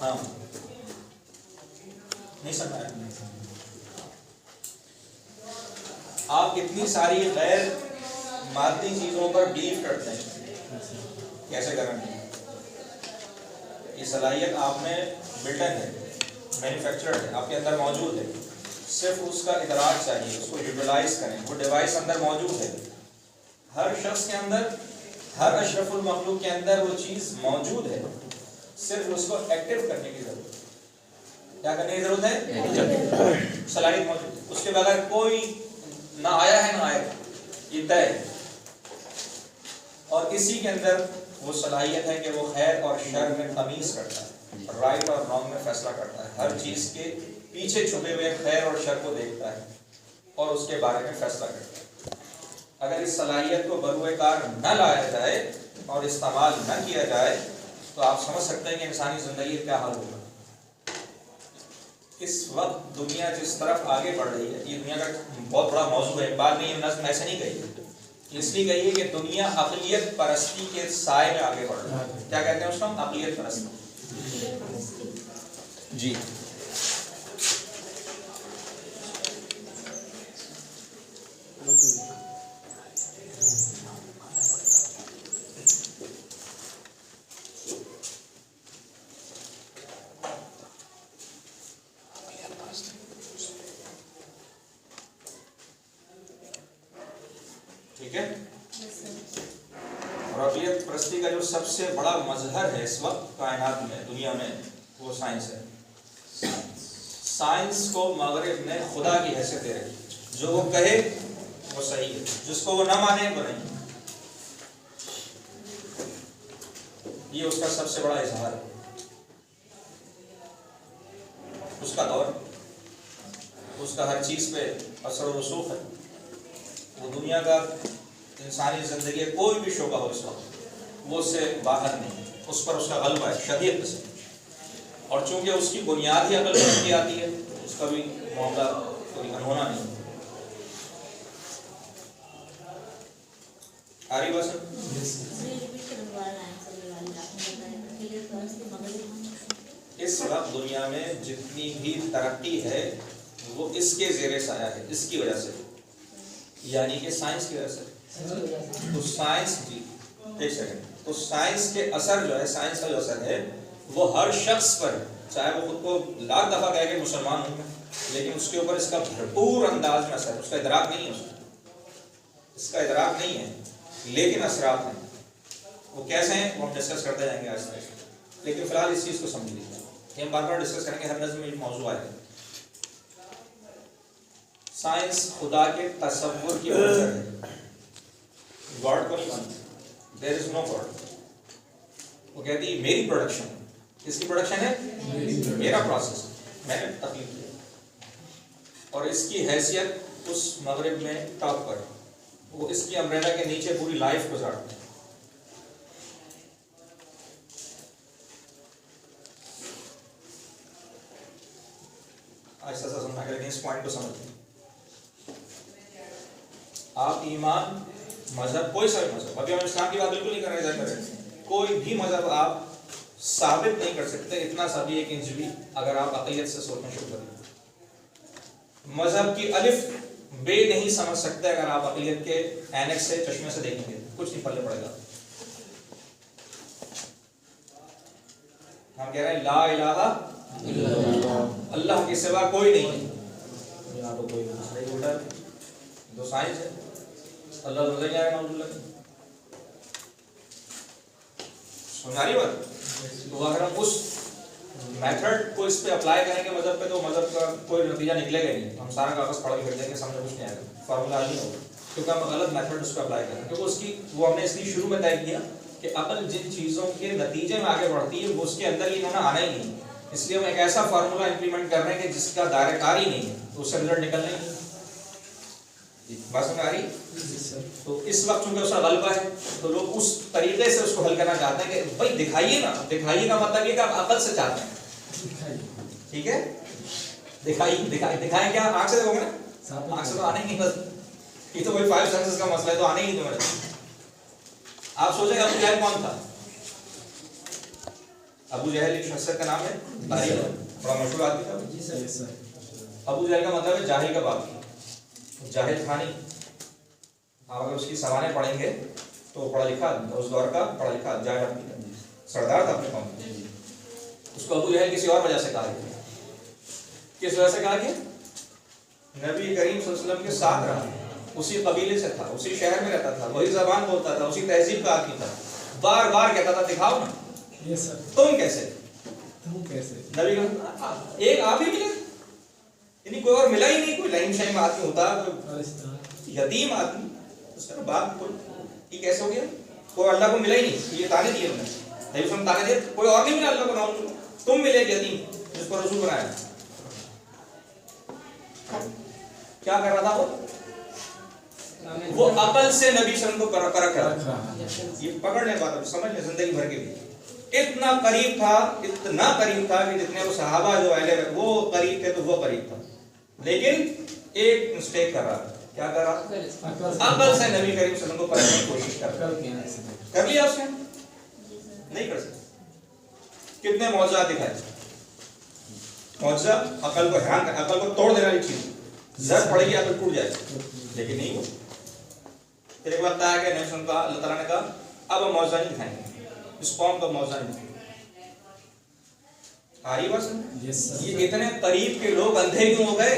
हाँ, नहीं समझ आया। आप कितनी सारी गैर मादी चीजों पर बिलीव करते हैं, कैसे करेंगे? ये सलाहियत आप में बिल्टन है, मैन्युफैक्चर्ड है, आपके अंदर मौजूद है, सिर्फ उसका इदराक चाहिए, उसको यूटिलाइज करें। वो डिवाइस अंदर मौजूद है, हर शख्स के अंदर, हर अशरफुल मखलूक के अंदर वो चीज़ मौजूद है, सिर्फ उसको एक्टिव करने की जरूरत है। क्या करने की जरूरत है? सलाहियत मौजूद है, उसके बगैर कोई ना आया है ना आएगा, ये तय है। और इसी के अंदर वो सलाहियत है कि वो खैर और शर में तमीज़ करता है, राइट और रॉन्ग में फैसला करता है, हर चीज़ के पीछे छुपे हुए खैर और शर को देखता है और उसके बारे में फैसला करता है। अगर इस सलाहियत को बरूए कार न लाया जाए और इस्तेमाल न किया जाए तो आप समझ सकते हैं कि इंसानी ज़िंदगी क्या हाल होगा। इस वक्त दुनिया जिस तरफ आगे बढ़ रही है, ये दुनिया का बहुत बड़ा मौजू है, बात नहीं, नज़्म ऐसे नहीं गई, इसलिए गई है कि दुनिया अक़लियत परस्ती के साए में आगे बढ़ रही है। क्या कहते हैं उसको? अक़लियत परस्ती। जी, ठीक है। और अक़लियत परस्ती का जो सबसे बड़ा मजहर है इस वक्त कायनात में, दुनिया में, वो साइंस है। साइंस को मगरिब ने खुदा की हैसियत दे रखी, जो वो कहे वो सही है, जिसको वो ना माने वो नहीं। ये उसका सबसे बड़ा इजहार है, उसका दौर, उसका हर चीज़ पे असर रसूख है। वो दुनिया का इंसानी ज़िंदगी कोई भी शोबा हो इस वक्त, वो उससे बाहर नहीं, उस पर उसका गलबा है शदीद से। और चूंकि उसकी बुनियाद ही अकल की आती है, उसका भी मामला कोई अनहोना नहीं। आ रही बात? इस वक्त दुनिया में जितनी भी तरक्की है वो इसके ज़ेरे साया है, इसकी वजह से, यानी कि साइंस की वजह से। तो साइंस जी, एक सेकंड, तो साइंस के असर जो है, साइंस का जो असर है वो हर शख्स पर, चाहे वो खुद को लाख दफ़ा कहे कि मुसलमान हूँ, लेकिन उसके ऊपर इसका भरपूर अंदाज में असर है। उसका इदराक नहीं है, इसका इदराक नहीं है, लेकिन असरात हैं। वो कैसे हैं वो हम डिस्कस करते जाएंगे आहिस्ता आहिस्ता, लेकिन फिलहाल इस चीज़ को समझ लीजिए। हम बार बार डिस्कस करेंगे, हर नज़्म में मौजू आएगा। साइंस खुदा के तसव्वुर की वजह है, गॉड को नहीं मानती, देयर इज नो गॉड। वो कहती है मेरी प्रोडक्शन, किसकी प्रोडक्शन है? मेरा प्रोसेस, मैंने तख्लीक किया। और इसकी हैसियत उस मगरिब में टॉप पर, वो इसकी अम्ब्रेला के नीचे पूरी लाइफ गुजारते हैं। ऐसा समझना के, लेकिन इस पॉइंट को समझते हैं। आप ईमान, मजहब, कोई सा भी मजहब, अभी हम इस्लाम की बात बिल्कुल नहीं कर रहे, इधर करें, कोई भी मजहब आप साबित नहीं कर सकते, इतना सा भी एक इंच भी, अगर आप अक़लियत से सोचना शुरू करें। मजहब की अलिफ बे नहीं समझ सकते अगर आप अक़लियत के ऐनक से, चश्मे से देखेंगे, कुछ नहीं पल्ले पड़ेगा। हम कह रहे हैं ला इलाहा इल्लल्लाह, अल्लाह के सिवा कोई नहीं है, यहाँ तो कोई नहीं उल्टा, तो साइंस है, अल्लाह तो नजर आएगा नाउजुबिल्लाह। सुनारी बात। तो अगर हम उस मेथड को इस पे अप्लाई करेंगे मजहब पे, तो मजहब का कोई नतीजा निकलेगा ही नहीं। हम सारा कागज पढ़ के फिर देंगे, समझ कुछ नहीं आएगा, फार्मूला नहीं होगा, क्योंकि हम गलत मेथड उस पर अप्लाई करेंगे। क्योंकि उसकी वो हमने इसलिए शुरू में तय किया कि अकल जिन चीज़ों के नतीजे में आगे बढ़ती है वो उसके अंदर ही इन्होंने आना ही नहीं, इसलिए हम एक ऐसा फार्मूला इंप्लीमेंट कर रहे हैं कि जिसका दायरेकारी नहीं है, तो उससे रिजल्ट निकलना ही नहीं। बात समझ आ रही? तो इस वक्त चूंकि उसका गलबा है, तो लोग उस तरीके से उसको हल करना चाहते हैं कि भाई दिखाइए ना, दिखाइए का मतलब ये कि आप अकल से चाहते हैं, ठीक है, दिखाएं क्या? आंख से देखोगे ना, आंख से तो आने ही नहीं, बस ये तो वही 5 सेंसेस का मसला है, तो आने ही नहीं तुम्हें। आप सोचेंगे अबू जहल कौन था? अबू जहल एक शख्सियत का नाम है, बड़ा मशहूर आदमी था। अबू जहल का मतलब है जाहिल का बाप, जाहिल था नहीं। आप अगर उसकी सवानें पढ़ेंगे तो पढ़ा लिखा, उस दौर का पढ़ा लिखा जाहिल आदमी, सरदार था अपने कौम। उसको अबू जहल किसी और वजह से कहा गया। किस वजह से कहा गया? नबी करीम सल्लल्लाहु अलैहि वसल्लम के साथ रहा, उसी कबीले से था, उसी शहर में रहता था, वही ज़बान बोलता था, उसी तहजीब का आदमी था। बार बार कहता था दिखाओ ना, तुम कैसे नबी का एक आप ही मिले, यानी कोई और मिला ही नहीं। कोई लाइन शाइन आदमी होता, यतीम आदमी, उसका बाप कोई, ये कैसे हो गया? कोई अल्लाह को मिला ही नहीं, ये ताने दिए उन्होंने, नबी ताने दिए, कोई और नहीं मिला अल्लाह को, नाम तुम मिले यतीम जिसको रसूल बनाया। क्या कर रहा था वो अकल से नबी सल्लल्लाहु अलैहि वसल्लम को परख रहा। ये पकड़ ले बात, समझ ले, जिंदगी भर के लिए इतना करीब था, इतना करीब था कि जितने वो सहाबा जो अहले वो करीब थे, तो वो करीब था, लेकिन एक मिस्टेक कर रहा था। क्या कर रहा? अकल से नबी करीम सल्लल्लाहु अलैहि वसल्लम को परखने की कोशिश कर लिया उसने? नहीं कर सकते। कितने मौजूद दिखाए, मौजूद अकल को हैरान कर, अकल को तोड़ देने वाली चीज, जर पड़ेगी अकल टूट जाएगी, लेकिन नहीं वो। फिर एक वक्त आया कि नबी सल्लल्लाहु अलैहि वसल्लम का अल्लाह ताला ने कहा अब हम मौजूद नहीं दिखाएंगे, इस कौम का मौजूद नहीं दिखाएंगे। आ रही बात? ये इतने करीब के लोग अंधे क्यों हो गए?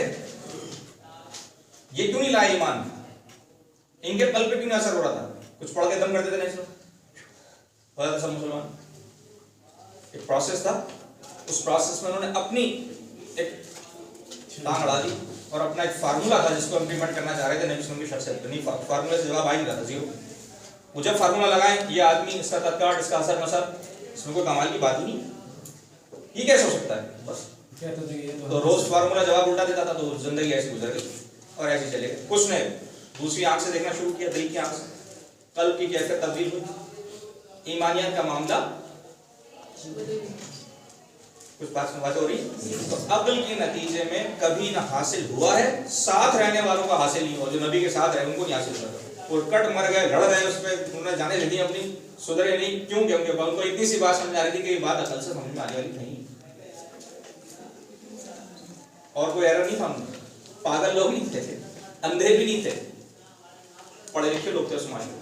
ये क्यों नहीं लाए ईमान? इनके कल्ब पे क्यों नहीं असर हो रहा था? कुछ पढ़ के दम कर देते नहीं सब हो जाता सब मुसलमान। एक प्रोसेस था, उस प्रोसेस में उन्होंने अपनी एक टांग अड़ा दी और अपना एक फार्मूला था जिसको इम्प्लीमेंट करना चाह रहे थे नबी सल्लल्लाहु अलैहि वसल्लम। नहीं, फार्मूले से जवाब आ ही नहीं रहा था, जीरो। वो जब फार्मूला लगाए, ये आदमी, इसका तत्काल, इसका असर मसर, इसमें कोई कमाल की बात ही नहीं, ये कैसे हो सकता है? बस कहते थे ये तो रोज फार्मूला जवाब उल्टा देता था, तो जिंदगी ऐसी गुजर गई और ऐसी चले गए। कुछ ने दूसरी आंख से देखना शुरू किया, दिल की आंख से, कल्ब की कैफियत तब्दील हुई, ईमानियत का मामला, कुछ बात समझ हो रही। तो अक्ल के नतीजे में कभी ना हासिल हुआ है, साथ रहने वालों का हासिल नहीं हुआ, जो नबी के साथ रहे उनको नहीं हासिल हुआ। वो कट मर गए, लड़ गए, उसमें उन्होंने जाने लगी अपनी, सुधरे नहीं। क्यों? क्योंकि उनको इतनी सी बात समझ आ रही थी कि ये बात अकल से समझ में आने वाली नहीं, और कोई एरर नहीं था उनमें। पागल लोग नहीं थे, अंधे भी नहीं थे, पढ़े लिखे लोग थे उस मामले में।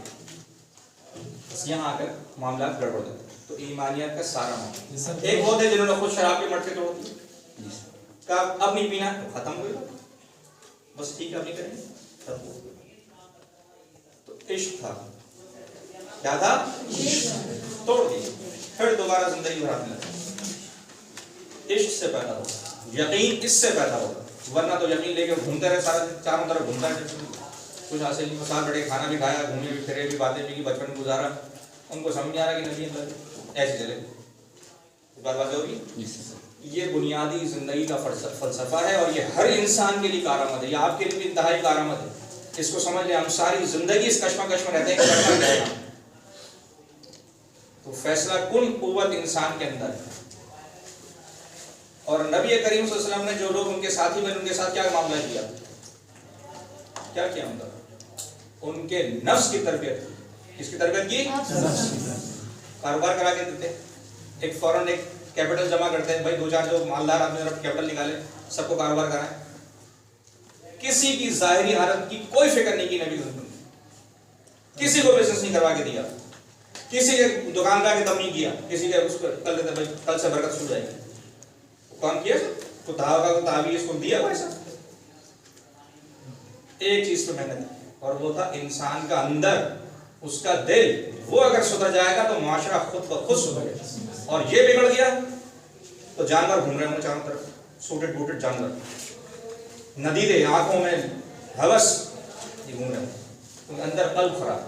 बस यहाँ आकर मामला गड़बड़ गए। तो ईमानियत का सारा मामला, एक वो थे जिन्होंने खुद शराब के मटके तोड़ दिए, कहा अब नहीं पीना, तो खत्म हो गया, बस ठीक है अब नहीं करेंगे, खत्म हो गया। तो इश्क था, क्या था? तोड़ दिए, फिर दोबारा जिंदगी भर आने लगी। इश्क से पैदा होगा, यकीन इससे पैदा होगा, वरना तो यकीन लेके घूमते रहे सारा दिन, चारों तरफ घूमता है, कुछ हासिल नहीं। साथ बैठे खाना भी खाया, घूमे भी, फिरे भी, बातें भी की, बचपन गुजारा, उनको समझ नहीं आ रहा कि नबी ऐसे चले। बात हो रही। ये बुनियादी जिंदगी का फलसफा है और ये हर इंसान के लिए कारामद है, ये आपके लिए भी इंतहाई कारामद है। इसको समझ ले, हम सारी जिंदगी इस कश्मकश में रहते हैं कि करना क्या है। तो फैसला कुन कुव्वत इंसान के अंदर है। और नबी करीम सल्लल्लाहु अलैहि वसल्लम ने जो लोग उनके साथी बने, उनके साथ क्या मामला किया, क्या किया? उनके नफ्स की तरबियत की। किसकी तरबियत की? कारोबार करा के देते, एक फौरन एक कैपिटल जमा करते हैं, भाई दो चार जो मालदार आदमी तरफ कैपिटल निकाले, सबको कारोबार कराएं। किसी की जाहिरी हालत की कोई फिक्र नहीं की नबी ने, किसी को बिजनेस नहीं करवा के दिया, किसी के दुकानदार के दम नहीं किया, किसी के उसको कर देते भाई कल से बरकत छूट जाएगी। कौन किया? तो धागा को तावीज़ को दिया पैसा। एक चीज पे मेहनत, और वो था इंसान का अंदर, उसका दिल, वो अगर सुधर जाएगा तो मुआशरा खुद ब खुद सुधरेगा। और ये बिगड़ गया तो जानवर घूम रहे होंगे चारों तरफ, सूटेड बूटेड जानवर, नदीदे आंखों में हवस, ये घूम रहे होंगे, तो अंदर कल्ब खराब।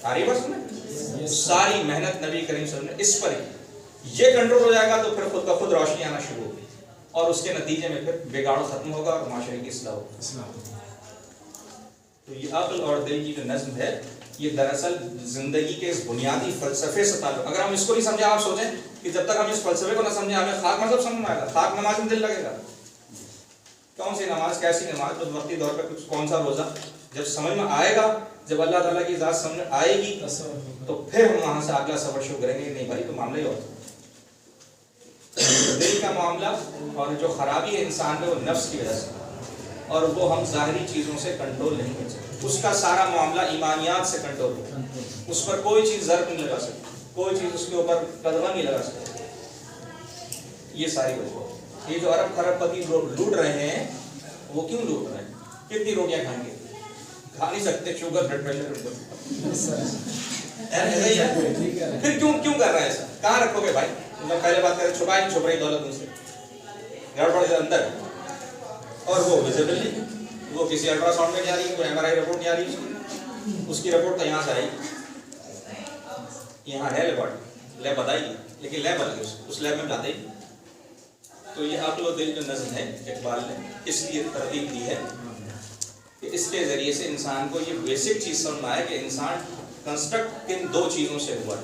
आ रही बस में सारी मेहनत नबी करीम सल्लल्लाहु अलैहि वसल्लम ने इस पर, ये कंट्रोल हो जाएगा तो फिर खुद का खुद रोशनी आना शुरू होगी, और उसके नतीजे में फिर बिगाड़ खत्म होगा और माशरे की इस्लाह होगी। तो ये अक्ल और दिल की जो नज़्म है, ये दरअसल जिंदगी के इस बुनियादी फलसफे से ताल्लुक। अगर हम इसको नहीं समझे, आप सोचें कि जब तक हम इस फलसफे को ना समझे, हमें खाक मतलब समझ में आएगा, खाक नमाज में दिल लगेगा, कौन सी नमाज, कैसी नमाज, तो वक्ती दौर पर कुछ कौन सा रोजा, जब समझ में आएगा, जब अल्लाह ताला की ज़ात समझ में आएगी, तो फिर हम वहां से अगला सफर शुरू करेंगे। नहीं भाई, तो मामला ही होता दिल का मामला, और जो खराबी है इंसान में वो नफ्स की वजह से, और वो हम ज़ाहिरी चीज़ों से कंट्रोल नहीं कर सकते। उसका सारा मामला ईमानियात से कंट्रोल हो, उस पर कोई चीज़ ज़र्ब नहीं लगा सकती, कोई चीज़ उसके ऊपर कदम नहीं लगा सकती। ये सारी वजह, ये जो अरब खरबपति लूट रहे हैं, वो क्यों लूट रहे हैं? कितनी रोटियां खाएंगे? खा नहीं सकते, शुगर ब्लड प्रेशर। फिर क्यों कर रहे हैं ऐसा? कहाँ रखोगे भाई? मतलब पहले बात करें, छुपाई छुप रही दौलत उनसे, गड़बड़ अंदर, और वो विजिबली, वो किसी अल्ट्रासाउंड में नहीं आ रही, कोई एमआरआई रिपोर्ट नहीं आ रही, उसकी रिपोर्ट तो यहाँ से आएगी, यहाँ है लेबोरेटरी, लैब बताएगी, लेकिन लैब अलग है, उस लैब में जाते ही। तो ये अक्ल और दिल जो नज़्म है इकबाल ने इसलिए तरतीब दी है कि इसके ज़रिए से इंसान को ये बेसिक चीज़ समझ आए कि इंसान कंस्ट्रक्ट किन दो चीज़ों से हुआ है।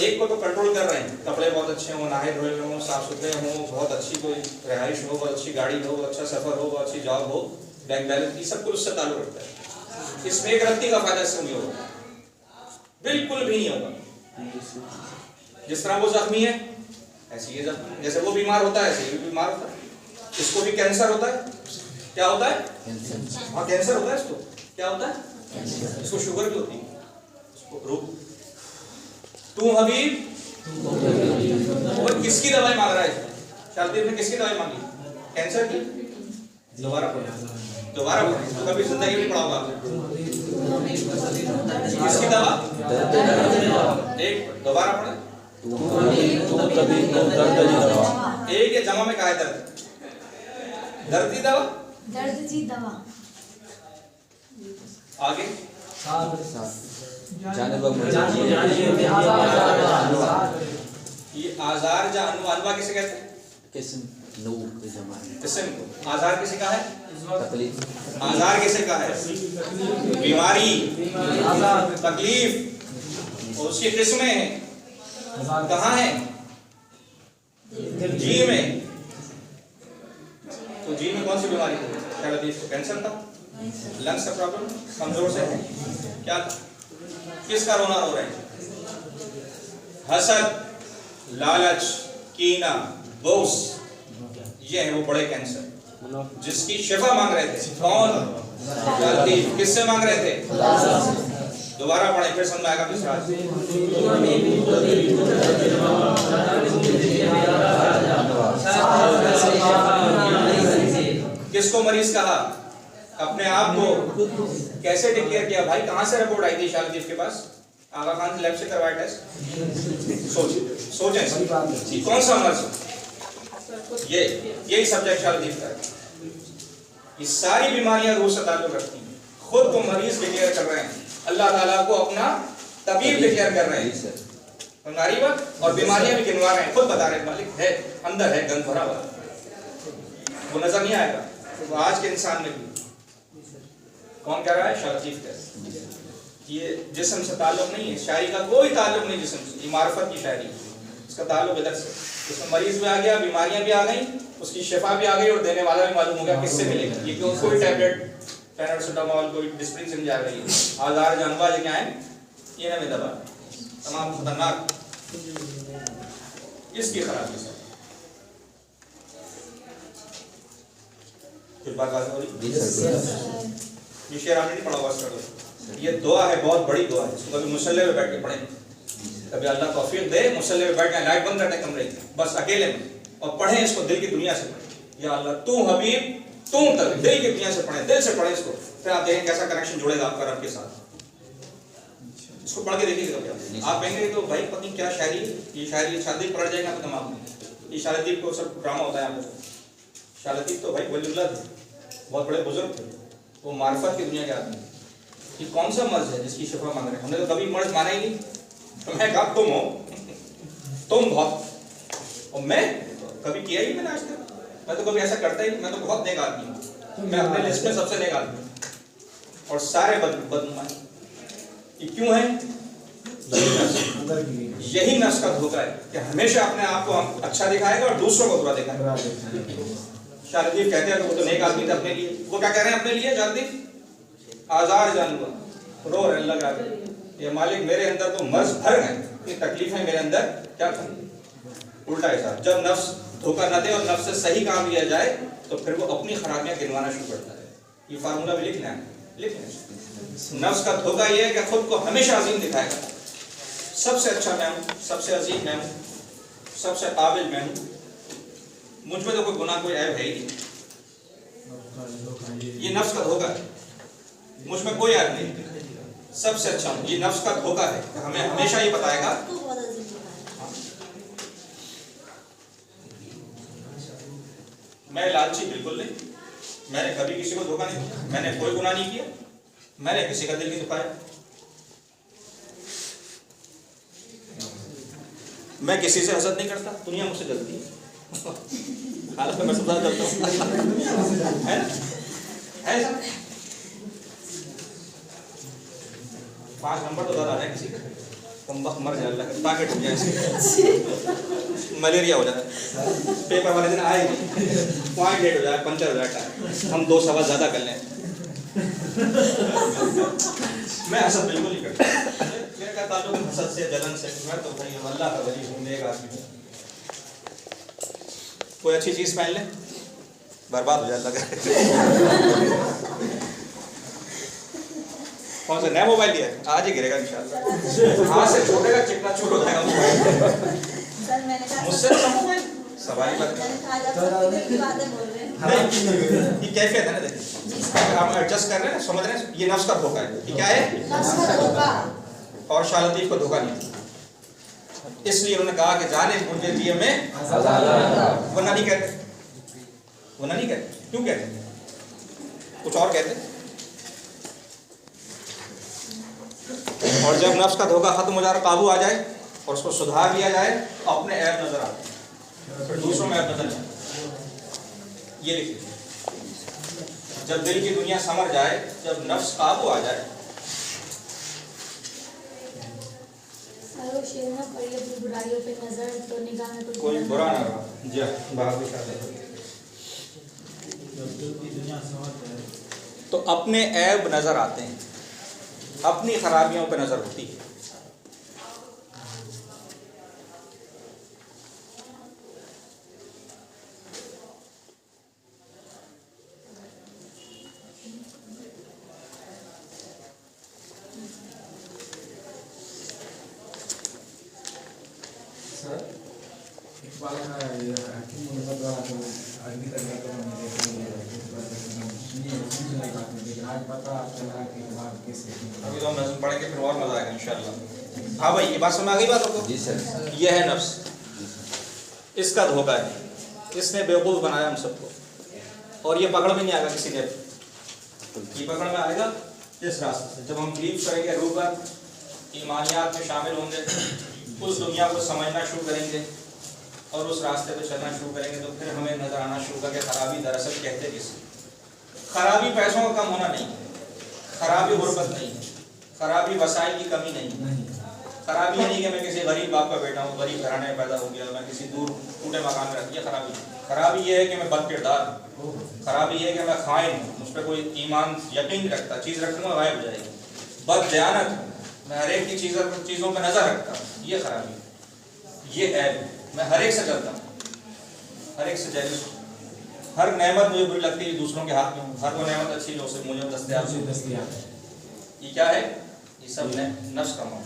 एक को तो कंट्रोल कर रहे हैं, कपड़े बहुत अच्छे हों, नहाए धोए हों, साफ सुथरे हों, बहुत अच्छी कोई रिहाइश हो, बहुत अच्छी गाड़ी हो, अच्छा सफ़र हो, बहुत अच्छी जॉब हो, बैंक बैलेंस, ये सब कुछ उससे ताल्लुक़ रखता है। इसमें एक रत्ती का फायदा इससे नहीं होगा, बिल्कुल भी नहीं होगा। जिस तरह वो जख्मी है ऐसे ये जख्मी, जैसे वो बीमार होता है ऐसे ये भी बीमार होता है, इसको भी कैंसर होता है। क्या होता है? हाँ कैंसर होता है इसको। क्या होता है? इसको शुगर भी होती है। तू हबीब, वो किसकी दवाई मांग रहा है? शादी में किसकी दवाई मांगी? कैंसर की। दोबारा पढ़ो, तो कभी जिंदगी में पढ़ा होगा। किसकी दवा? एक दोबारा पढ़े। एक या जमा में कहा है दर्द? दर्द की दवा? दर्द जी दवा। आगे ये आजार जा अनवा किसे कहते हैं? किस्म को। आजार किसे कहा है? आजार किसे कहा है? बीमारी, तकलीफ, और उसकी किस्में हैं। कहाँ है? जी में। तो जी में कौन सी बीमारी थी? क्या कहते हैं? कैंसर था, लंग्स का प्रॉब्लम, कमजोर से है, क्या किसका रोना रो रहे हैं? हसद, लालच, कीना, बोस, ये है वो बड़े कैंसर जिसकी शिफा मांग रहे थे। कौन? किससे मांग रहे थे? दोबारा पढ़े फिर समझ आएगा विश्वास। किसको मरीज कहा? अपने आप को कैसे डिक्लेयर किया? भाई कहां से रिपोर्ट आई थी शालदीप के पास? आगा खान से लैब से करवाया टेस्ट। सोचें कौन सा मर्ज? ये यही सब्जेक्ट शालदीप का है। ये सारी बीमारियां रूह से ताल्लुक रखती हैं। खुद को मरीज डिक्लेयर कर रहे हैं, अल्लाह ताला को अपना तबीब डिक्लेयर कर रहे हैं। हमारी बात, और बीमारियां भी गिनवा रहे हैं, खुद बता रहे हैं मालिक है, अंदर है गंद भरा हुआ, वो नजर नहीं आएगा। तो आज के इंसान में भी कौन कह रहा है? शालदीप कह रहा है। ये जिस्म से ताल्लुक नहीं है, शायरी का कोई ताल्लुक नहीं जिस्म से, ये मार्फत की शायरी, इसका ताल्लुक इधर से। इसमें मरीज भी आ गया, बीमारियां भी आ गई, उसकी शिफा भी आ गई, और देने वाला भी मालूम हो गया किससे मिलेगा। ये क्यों? कोई टैबलेट पैरासिटामोल, कोई डिस्प्रिन से जा रही है। आजार जानवा जो क्या है, ये ना में दवा तमाम खतरनाक इसकी खराबी से। कुछ बात हो रही? ये शेर आपने नहीं पढ़ा हुआ इसका? ये दुआ है, बहुत बड़ी दुआ है। इसको कभी मुसल्ले पे बैठ के पढ़ें, कभी अल्लाह तौफीक दे मुसल्ले पे बैठ के लाइट बंद करने कमरे बस अकेले में, और पढ़ें इसको दिल की दुनिया से पढ़ें। या अल्लाह तू हबीब तू तक, दिल की दुनिया से पढ़ें, दिल से पढ़ें इसको, फिर आप देखें कैसा कनेक्शन जुड़ेगा आपका रब के साथ। इसको पढ़ के देखिएगा कभी आप कहेंगे तो भाई पता नहीं क्या शायरी, ये शायरी शालदीप पढ़ जाएगा आपके दिमाग में। ये शालदीप को सब ड्रामा होता है यहाँ पे। शालदीप तो भाई वलीउल्लाह थे, बहुत बड़े बुजुर्ग थे, वो मार्फत की दुनिया के आदमी। ये कौन सा मर्ज है जिसकी शिफा मांग रहे हैं? हमने तो कभी मर्ज माना ही नहीं। तो मैं कहा तुम हो, तुम बहुत, और मैं कभी किया ही मैंने आज तक। मैं तो कभी ऐसा करता ही नहीं, मैं तो बहुत नेक आदमी हूँ, मैं अपने लिस्ट में सबसे नेक आदमी हूँ, और सारे बदनुमा। ये क्यों है? यही नफ्स का धोखा है कि हमेशा अपने आप को हम अच्छा दिखाएगा और दूसरों को बुरा दिखाएगा। शालदीप कहते हैं कि वो तो नेक आदमी थे अपने लिए। वो क्या कह रहे हैं अपने लिए? शालदीप आजार जानवा रो रहे लगा ये मालिक मेरे अंदर तो मर्ज भर गए, ये तकलीफें मेरे अंदर क्या करूं? उल्टा है साहब, जब नफ्स धोखा न दे और नफ्स से सही काम लिया जाए तो फिर वो अपनी खराबियां गिनवाना शुरू करता है। ये फार्मूला भी लिखना है, लिखना। नफ्स का धोखा ये है कि खुद को हमेशा अजीम दिखाएगा, सबसे अच्छा मैं हूँ, सबसे अजीम मैं हूँ, सबसे काबिल मैं हूँ, मुझ में तो कोई गुनाह कोई ऐब है ही नहीं। ये नफ्स का धोखा है, मुझ में कोई ऐब नहीं, सबसे अच्छा हूँ। ये नफ्स का धोखा है, हमें हमेशा ये बताएगा। मैं लालची बिल्कुल नहीं, मैंने कभी किसी को धोखा नहीं दिया, मैंने कोई गुनाह नहीं किया, मैंने किसी का दिल नहीं दुखाया, मैं किसी से हसद नहीं करता, दुनिया मुझसे जलती है। हालत में मैं सबसे ज्यादा जलता हूँ, है ना? 5 नंबर तो ज्यादा है किसी का, कम वक्त मर जाए, अल्लाह ताकि टूट जाए, मलेरिया हो जाए, पेपर वाले दिन आए पॉइंट डेट हो जाए, पंचर हो जाए टायर, हम 2 सवाल ज्यादा कर लें। मैं हसद बिल्कुल नहीं करता, मेरा ताल्लुक हसद से, जलन से, मैं तो भाई अल्लाह का वली हूँ, नेक आदमी हूँ। कोई अच्छी चीज पहन ले बर्बाद हो जाता है। कौन सा नया मोबाइल लिया है? आज ही गिरेगा इंशाल्लाह, हाथ से छोड़ेगा, चिकना चूर हो जाएगा मोबाइल। मुझसे तो मोबाइल सवाल ही बात मैंने कहा जब सब दिल की बातें बोल रहे हैं। नहीं, ये कैफियत है ना, देखिए हम एडजस्ट कर रहे हैं, समझ रहे हैं, ये नफ्स का धोखा है। ये क्या है? नफ्स का धोखा। और शाह लतीफ को धोखा नहीं था, इसलिए उन्होंने कहा कि जाने मुझे दिए में वरना नहीं कहते, वरना नहीं कहते। क्यों कहते? कुछ और कहते। और जब नफ्स का धोखा खत्म हो जा रहा, काबू आ जाए और उसको सुधार लिया जाए तो अपने ऐब नजर आते हैं, फिर दूसरों में ऐब नजर नहीं। ये लिख लीजिए, जब दिल की दुनिया समझ जाए, जब नफ्स काबू आ जाए। सर वो शेर ना पड़ी अपनी बुराइयों पे नजर तो निगाह में कुछ कोई बुरा ना रहा जी, बाहर दिखा दे। तो अपने ऐब नजर आते हैं, अपनी खराबियों पे नजर होती है। सर इकबाल का ये हकीम मुनव्वर द्वारा जो अरबी तक तो हमने देखा ही है, इस बात में सुनने बात में, लेकिन आज पता चला कि इकबाल कैसे अभी तो हम नज़्म पढ़ेंगे, फिर और मजा आएगा इंशाल्लाह। हाँ भाई, ये बात समझ आ गई बातों को? जी सर। ये है नफ्स, इसका धोखा है, इसने बेवकूफ़ बनाया हम सबको, और ये पकड़ में नहीं आएगा किसी ने। ये पकड़ में आएगा इस रास्ते से, जब हम बिलीव करेंगे रूह पर, ईमानियात में शामिल होंगे, उस दुनिया को समझना शुरू करेंगे और उस रास्ते पे चलना शुरू करेंगे, तो फिर हमें नजर आना शुरू होगा कि खराबी दरअसल कहते किस। खराबी पैसों का कम होना नहीं है, खराबी गुर्बत नहीं है, खराबी वसाइल की कमी नहीं है, खराबी ये नहीं कि मैं किसी गरीब बाप का बेटा हूँ, गरीब घराने में पैदा हो गया, मैं किसी दूर टूटे मकान में रहती है, खराबी। खराबी ये है कि मैं बद किरदार हूँ, खराबी ये है कि मैं खाइन हूँ, मुझ पर कोई ईमान यकीन नहीं रखता, चीज़ रखूँगा गायब हो जाएगी। बद दयानत हूँ, मैं हर एक की चीज़ों पर नजर रखता हूँ, ये खराबी। ये ऐब, मैं हर एक से जलता हूँ, हर एक से जेलस हूँ, हर नेमत मुझे बुरी लगती है दूसरों के हाथ में हूँ, हर वो नेमत अच्छी जो से मुझे दस्तयाब है। ये क्या है? ये सब नफ्स का मौत।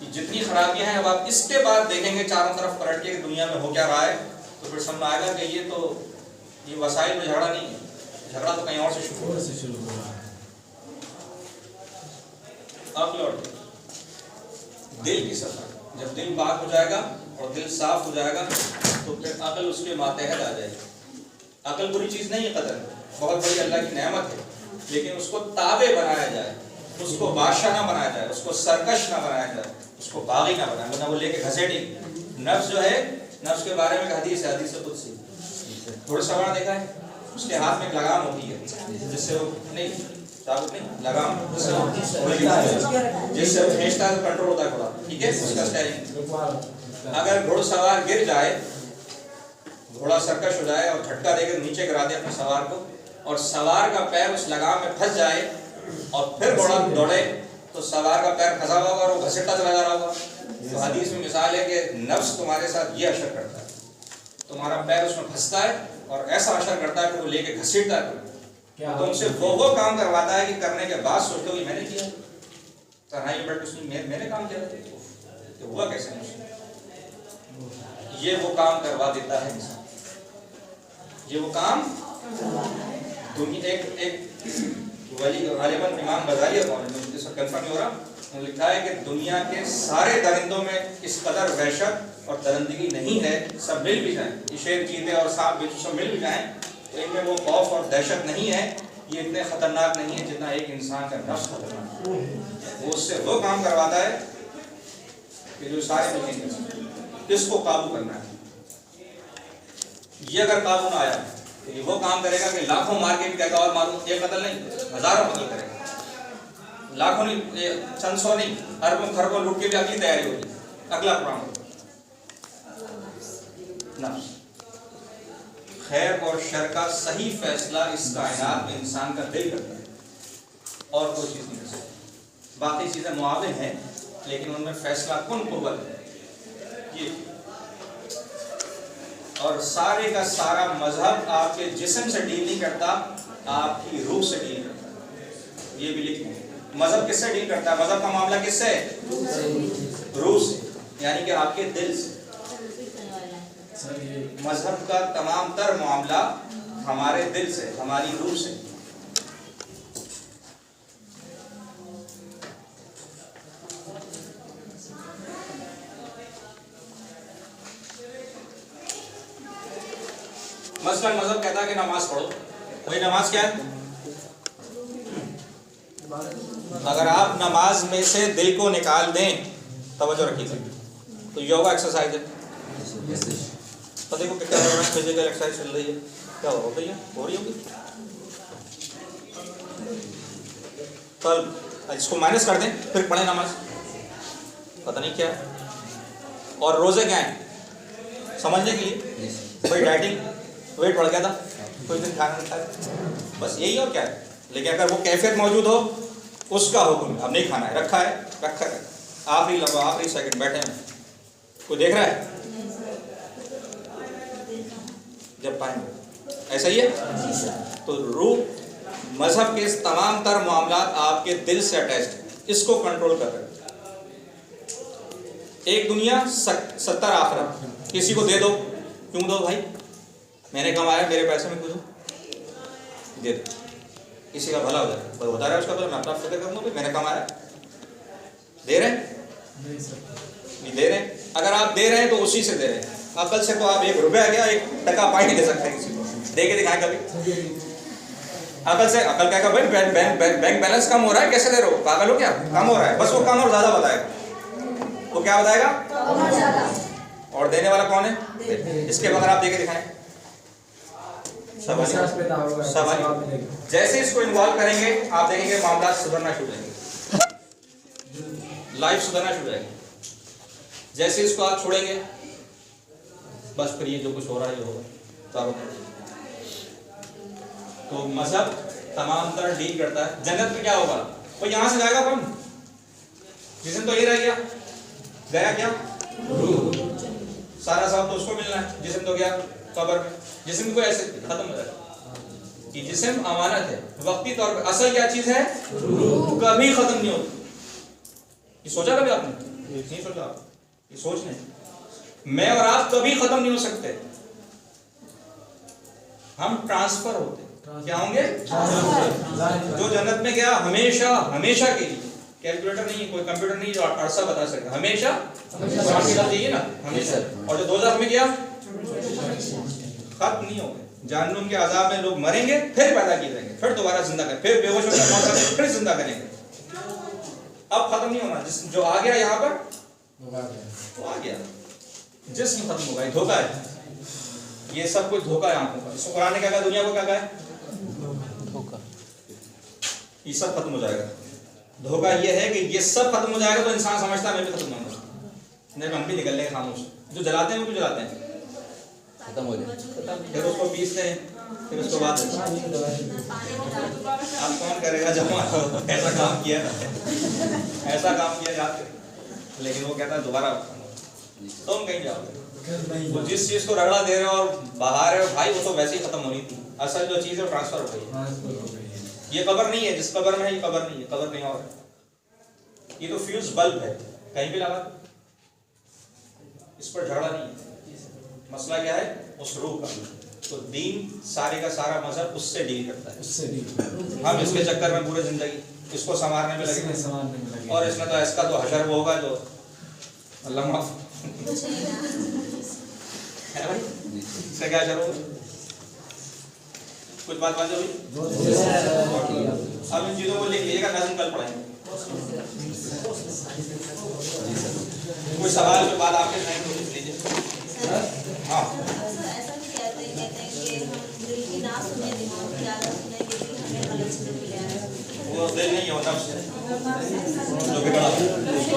ये जितनी खराबियां हैं, अब आप इसके बाद देखेंगे चारों तरफ पलट के दुनिया में हो क्या रहा है, तो फिर समझ आएगा कि ये वसाइल में झगड़ा नहीं है, झगड़ा तो कहीं और से शुरू हो रहा है। अब लौट दिल की सफर, जब दिल पाक हो जाएगा और दिल साफ हो जाएगा, तो फिर अकल उसके मातहत आ जाएगी। अकल बुरी चीज़ नहीं है, कदर बहुत बड़ी अल्लाह की नेमत है, लेकिन उसको ताबे बनाया जाए, उसको बादशाह ना बनाया जाए, उसको सरकश ना बनाया जाए, उसको बागी ना बनाया, वरना वो लेके घसेटी। नफ्स जो है, नफ्स के बारे में हदीस है, हदीस कुदसी। घुड़सवार देखा है, उसके हाथ में एक लगाम होती है, जिससे वो नहीं चाबुक नहीं, लगाम जिससे वो खींचता है, कंट्रोल होता है घोड़ा, ठीक है, उसका स्टीयरिंग। अगर घुड़सवार गिर जाए, घोड़ा सरकश हो जाए और झटका देकर नीचे गिरा दे अपने सवार को, और सवार का पैर उस लगाम में फंस जाए और फिर घोड़ा दौड़े, तो सवार का पैर फंसा हुआ और वो घसीटता चला जा रहा होगा। तो हदीस में मिसाल है कि नफ्स तुम्हारे साथ ये असर करता है, तुम्हारा पैर उसमें फंसता है और ऐसा असर करता है कि वो लेके घसीटता है, तुमसे वो काम करवाता है कि करने के बाद सोचते हो कि मैंने किया, तन्हाई में बैठ के मैंने काम किया, तो हुआ कैसे मुझसे? ये वो काम करवा देता है इंसान, ये वो काम। दुनिया एक वली गालिबन इमाम गजाली है, मुझे कंफर्म नहीं हो रहा, उन्होंने लिखा है कि दुनिया के सारे दरिंदों में इस कदर वहशत और दरिंदगी नहीं है, सब मिल भी जाएं, ये शेर चीते और सांप बिच्छू सब मिल भी जाएं, तो इनमें वो खौफ और दहशत नहीं है, ये इतने खतरनाक नहीं है जितना एक इंसान का नफ्स खतरनाक है। वो उससे वो काम करवाता है कि जो सारे मिलेंगे, किसको काबू करना है। ये अगर काबू ना आया तो ये वो काम करेगा कि लाखों मार के भी कहता और मारूं, एक कत्ल नहीं, हजारों कत्ल करेगा, लाखों नहीं, चंद सौ नहीं, अरबों खरबों लूट के भी अगली तैयारी होगी, अगला प्रोग्राम नफ्स। खैर और शर का सही फैसला इस कायनात में इंसान का दिल करता है, और कोई चीज़ नहीं कर सकती। बाकी चीज़ें मुआविन हैं, लेकिन उनमें फैसला कौन कुव्वत है ये। और सारे का सारा मजहब आपके जिस्म से डील नहीं करता, आपकी रूह से डील करता है। ये भी लिखें, मजहब किससे डील करता है? मजहब का मामला किससे? रूह से, यानी कि आपके दिल से। सर ये मजहब का तमाम तर मामला हमारे दिल से, हमारी रूह से। मसलन मजहब कहता है कि नमाज पढ़ो, वही नमाज क्या है? अगर आप नमाज में से दिल को निकाल दें, तवज्जो रखिएगा, तो योगा एक्सरसाइज है। तो देखो कितना फिजिकल एक्सरसाइज चल रही है, क्या हो गई है, हो रही होगी। कल इसको माइनस कर दें, फिर पढ़े नमाज, पता नहीं क्या है। और रोजे क्या है समझने के लिए, कोई डाइटिंग, वेट बढ़ गया था, कोई दिन खाना नहीं खाया, बस यही और क्या है। लेकिन अगर वो कैफियत मौजूद हो, उसका हुक्म अब नहीं खाना है, रखा है, रखा है, आखिरी लम्हा, आखिरी सेकंड बैठे हैं, कोई देख रहा है, जब पाएंगे ऐसा ही है। तो रूह मजहब के तमाम तर मामला आपके दिल से अटैच्ड है, इसको कंट्रोल कर रहे हैं। एक दुनिया 70 आखिरत, किसी को दे दो, क्यों दो भाई, मैंने कमाया, मेरे पैसे में क्यों दो, दे दो, किसी का भला हो जाए, पर होता रहा उसका भला, मैं अपना फिक्र करूंगा, मैंने कमाया, दे रहे हैं, नहीं दे रहे हैं। अगर आप दे रहे हैं तो उसी से दे रहे हैं। अकल से तो आप 1 रुपया गया 1 टका पाई नहीं दे सकते किसी को, दे के दिखाएं कभी। अकल से, अकल क्या भाई बैंक बैलेंस कम हो रहा है, कैसे दे रहे हो, पागल हो क्या, कम हो रहा है, बस वो कम और ज्यादा बताएगा। वो क्या बताएगा, और देने वाला कौन है, इसके बगैर आप दे के दिखाएं। सवाल जैसे इसको इन्वॉल्व करेंगे, आप देखेंगे मामला सुधरना शुरू हो जाएंगे, लाइफ सुधरना शुरू हो जाएगी। जैसे इसको आप छोड़ेंगे, बस फिर ये जो कुछ हो रहा है ये होगा। तो मजहब तमाम तरह डील करता है। जन्नत में क्या होगा, वो यहाँ से जाएगा कौन, जिस्म तो ये रह गया, गया क्या, सारा सब तो उसको मिलना है, जिस्म तो गया कब्र में। जिस्म को ऐसे खत्म हो जाएगा कि जिस्म अमानत है, वक्ती तौर पर। असल क्या चीज है, रूह कभी खत्म नहीं होती। ये सोचा कभी आपने, नहीं सोचा, ये सोच नहीं। मैं और आप कभी खत्म नहीं हो सकते, हम ट्रांसफर होते। क्या होंगे, जो जन्नत में गया हमेशा, हमेशा के लिए, कैलकुलेटर नहीं, कोई कंप्यूटर नहीं जो अरसा बता सकता, हमेशा चाहिए ना, हमेशा। और जो दोज़ख में गया खत्म नहीं होंगे। जहन्नुम के अज़ाब में लोग मरेंगे, फिर पैदा किए जाएंगे, फिर दोबारा जिंदा करेंगे, फिर बेहोश होकर मौत आएगी, फिर जिंदा करेंगे। अब खत्म नहीं होना, जो आ गया यहाँ पर वो आ गया, जिस्म खत्म होगा, धोखा है, ये सब कुछ धोखा है आंखों का। इसको कुरान ने क्या कहा, दुनिया को क्या कहा है, धोखा। ये सब खत्म हो जाएगा। धोखा ये है कि ये सब खत्म हो जाएगा तो इंसान समझता है मैं भी खत्म होऊंगा, नहीं हम भी निकल लेंगे खामोश। जो जलाते हैं वो क्यों जलाते हैं, खत्म हो जाए, फिर उसको पीसते हैं, फिर उसको बाद अब कौन करेगा जमा, ऐसा काम किया, ऐसा काम किया जाते, लेकिन वो कहता है दोबारा तुम कहीं जाओगे। वो जिस चीज को रगड़ा दे रहे हो और बहा रहे हो भाई, वो तो वैसे ही खत्म होनी थी। असल जो चीज है ट्रांसफर हो गई है। ये कब्र नहीं है, जिस कब्र में है ये कब्र नहीं है, कब्र नहीं और ये तो फ्यूज बल्ब है, कहीं भी लगा, इस पर झगड़ा नहीं है। मसला क्या है, उस रूह का। तो दीन सारे का सारा मजहब उससे डील करता है, उससे डील। हम इसके चक्कर में पूरे जिंदगी इसको संवारने में लगे, और इसमें तो इसका तो हशर वो होगा जो अल्लाह माफ है भाई, इसका क्या हशर होगा। कुछ बात हुई, अब इन चीजों को लिख लीजिएगा, नज़्म कल पढ़ाएंगे। कोई सवाल के बाद आपके नहीं तो लिख लीजिए। हाँ, ऐसा भी कहते हैं कि हम दिल की ना सुने, दिमाग की आवाज़ सुने, क्योंकि हमें गलत चीज़ें मिले। वो दिल नहीं होता उससे जो बिगड़ा,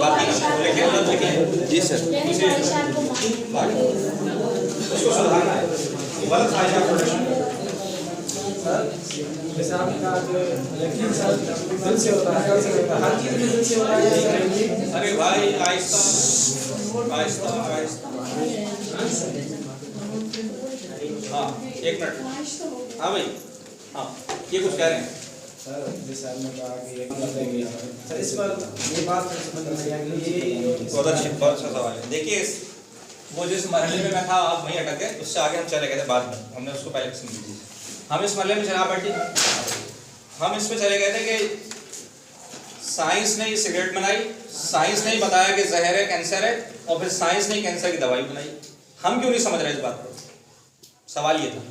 बाकी लिखे जी सर। उसको सुधारना है, गलत ख्वाहिशात प्रोडक्शन। जैसे आपने कहा कि यकीन सर दिल से होता है, अकल से होता है, हर चीज़ में दिल से होता है। अरे भाई आहिस्ता आहिस्ता आहिस्ता। हाँ 1 मिनट। हाँ भाई, हाँ ये कुछ कह रहे हैं सर। जैसे आपने कहा कि सर इस पर ये बात समझ में आई कि ये बहुत अच्छा सवाल है। देखिए वो जिस मरहले में मैं था आप वहीं अटक गए, उससे आगे हम चले गए थे बाद में, हमने उसको पहले समझ ली। हम इस मरहले में चला बैठे, हम इसमें चले गए थे कि साइंस ने ये सिगरेट बनाई, साइंस ने बताया कि जहर है, कैंसर है, और फिर साइंस ने कैंसर की दवाई बनाई। हम क्यों नहीं समझ रहे इस बात को? सवाल ये था।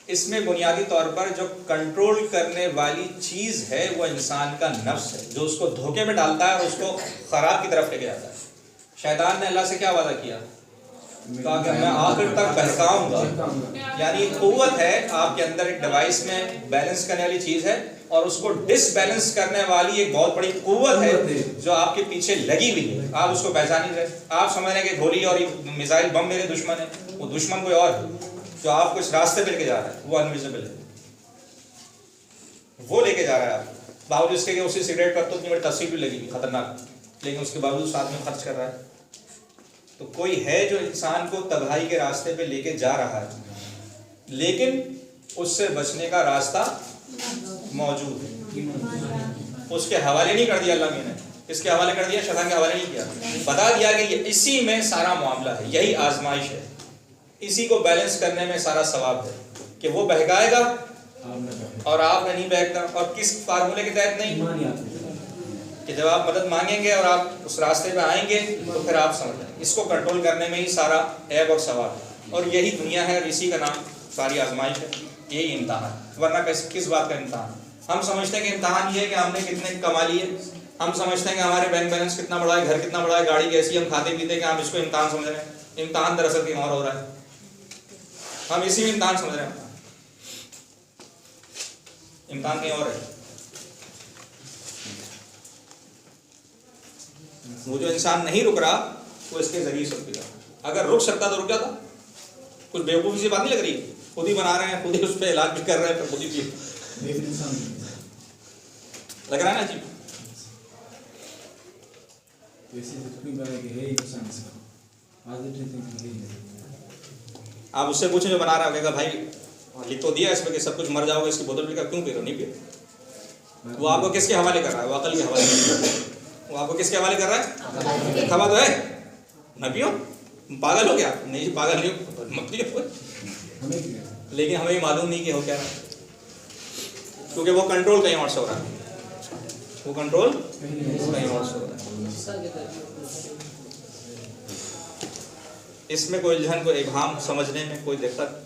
इसमें बुनियादी तौर पर जो कंट्रोल करने वाली चीज है वो इंसान का नफ्स है, जो उसको धोखे में डालता है और उसको खराब की तरफ लेके जाता है। शैतान ने अल्लाह से क्या वादा किया? कहा कि मैं आखिर तक बहकाऊंगा। यानी कुव्वत है आपके अंदर, एक डिवाइस में बैलेंस करने वाली चीज है, और उसको डिसबैलेंस करने वाली एक बहुत बड़ी कुव्वत है जो आपके पीछे लगी हुई है। आप उसको पहचान नहीं रहे। आप समझ रहे हैं कि गोली और मिसाइल बम मेरे दुश्मन है, वो दुश्मन कोई और है जो आपको इस रास्ते पे लेके जा रहा है, वो अनविजिबल है, वो लेके जा रहा है आप। बावजूद इसके कि उसी सिगरेट पर तो इतनी बड़ी तस्वीर भी लगी खतरनाक, लेकिन उसके बावजूद साथ में खर्च कर रहा है। तो कोई है जो इंसान को तबाही के रास्ते पे लेके जा रहा है, लेकिन उससे बचने का रास्ता मौजूद है। उसके हवाले नहीं कर दिया अल्लाह ने, इसके हवाले कर दिया, शैतान के हवाले नहीं किया, बता दिया कि ये इसी में सारा मामला है, यही आजमाइश है, इसी को बैलेंस करने में सारा सवाब है कि वो बहकाएगा और आप नहीं बहकना। और किस फार्मूले के तहत नहीं, कि जब आप मदद मांगेंगे और आप उस रास्ते पे आएंगे तो फिर आप समझ जाएंगे। इसको कंट्रोल करने में ही सारा ऐब और सवाब है, और यही दुनिया है, और इसी का नाम सारी आजमाइश है, यही इम्तहान। वरना किस बात का इम्तहान? हम समझते हैं कि इम्तहान ये है कि हमने कितने कमा लिए, हम समझते हैं कि हमारे बैंक बैलेंस कितना बड़ा है, घर कितना बड़ा है, गाड़ी कैसी, हम खाते पीते कि हम इसको इम्तहान समझ रहे हैं। इम्तहान दरअसल कहीं और हो रहा है, हम इसी में इम्तहान समझ रहे हैं, इम्तहान कहीं और है। वो जो इंसान नहीं रुक रहा वो इसके जरिए से रुकेगा। अगर रुक सकता तो रुक जाता। कुछ बेवकूफ़ी सी बात नहीं लग रही? खुद ही बना रहे हैं, खुद ही उस पर इलाज भी कर रहे हैं, फिर खुद ही लग रहा है ना जी। आप उससे पूछें जो बना रहा है, भाई लिख तो दिया इसमें कि सब कुछ मर जाओगे, इसकी बोतल पीकर क्यों पी रहे हो? नहीं पी। वो आपको किसके हवाले कर रहा है? वो अकल के हवाले कर रहा है। वो आपको किसके हवाले कर रहा है? खबा तो है न पियो, पागल हो गया? नहीं पागल नहीं हो, मत पियो। लेकिन हमें मालूम नहीं कि हो क्या रहा है, क्योंकि वो कंट्रोल कहीं और से हो रहा है, वो कंट्रोल कहीं और से हो रहा है। इसमें कोई उलझन, कोई इबहम समझने में कोई दिक्कत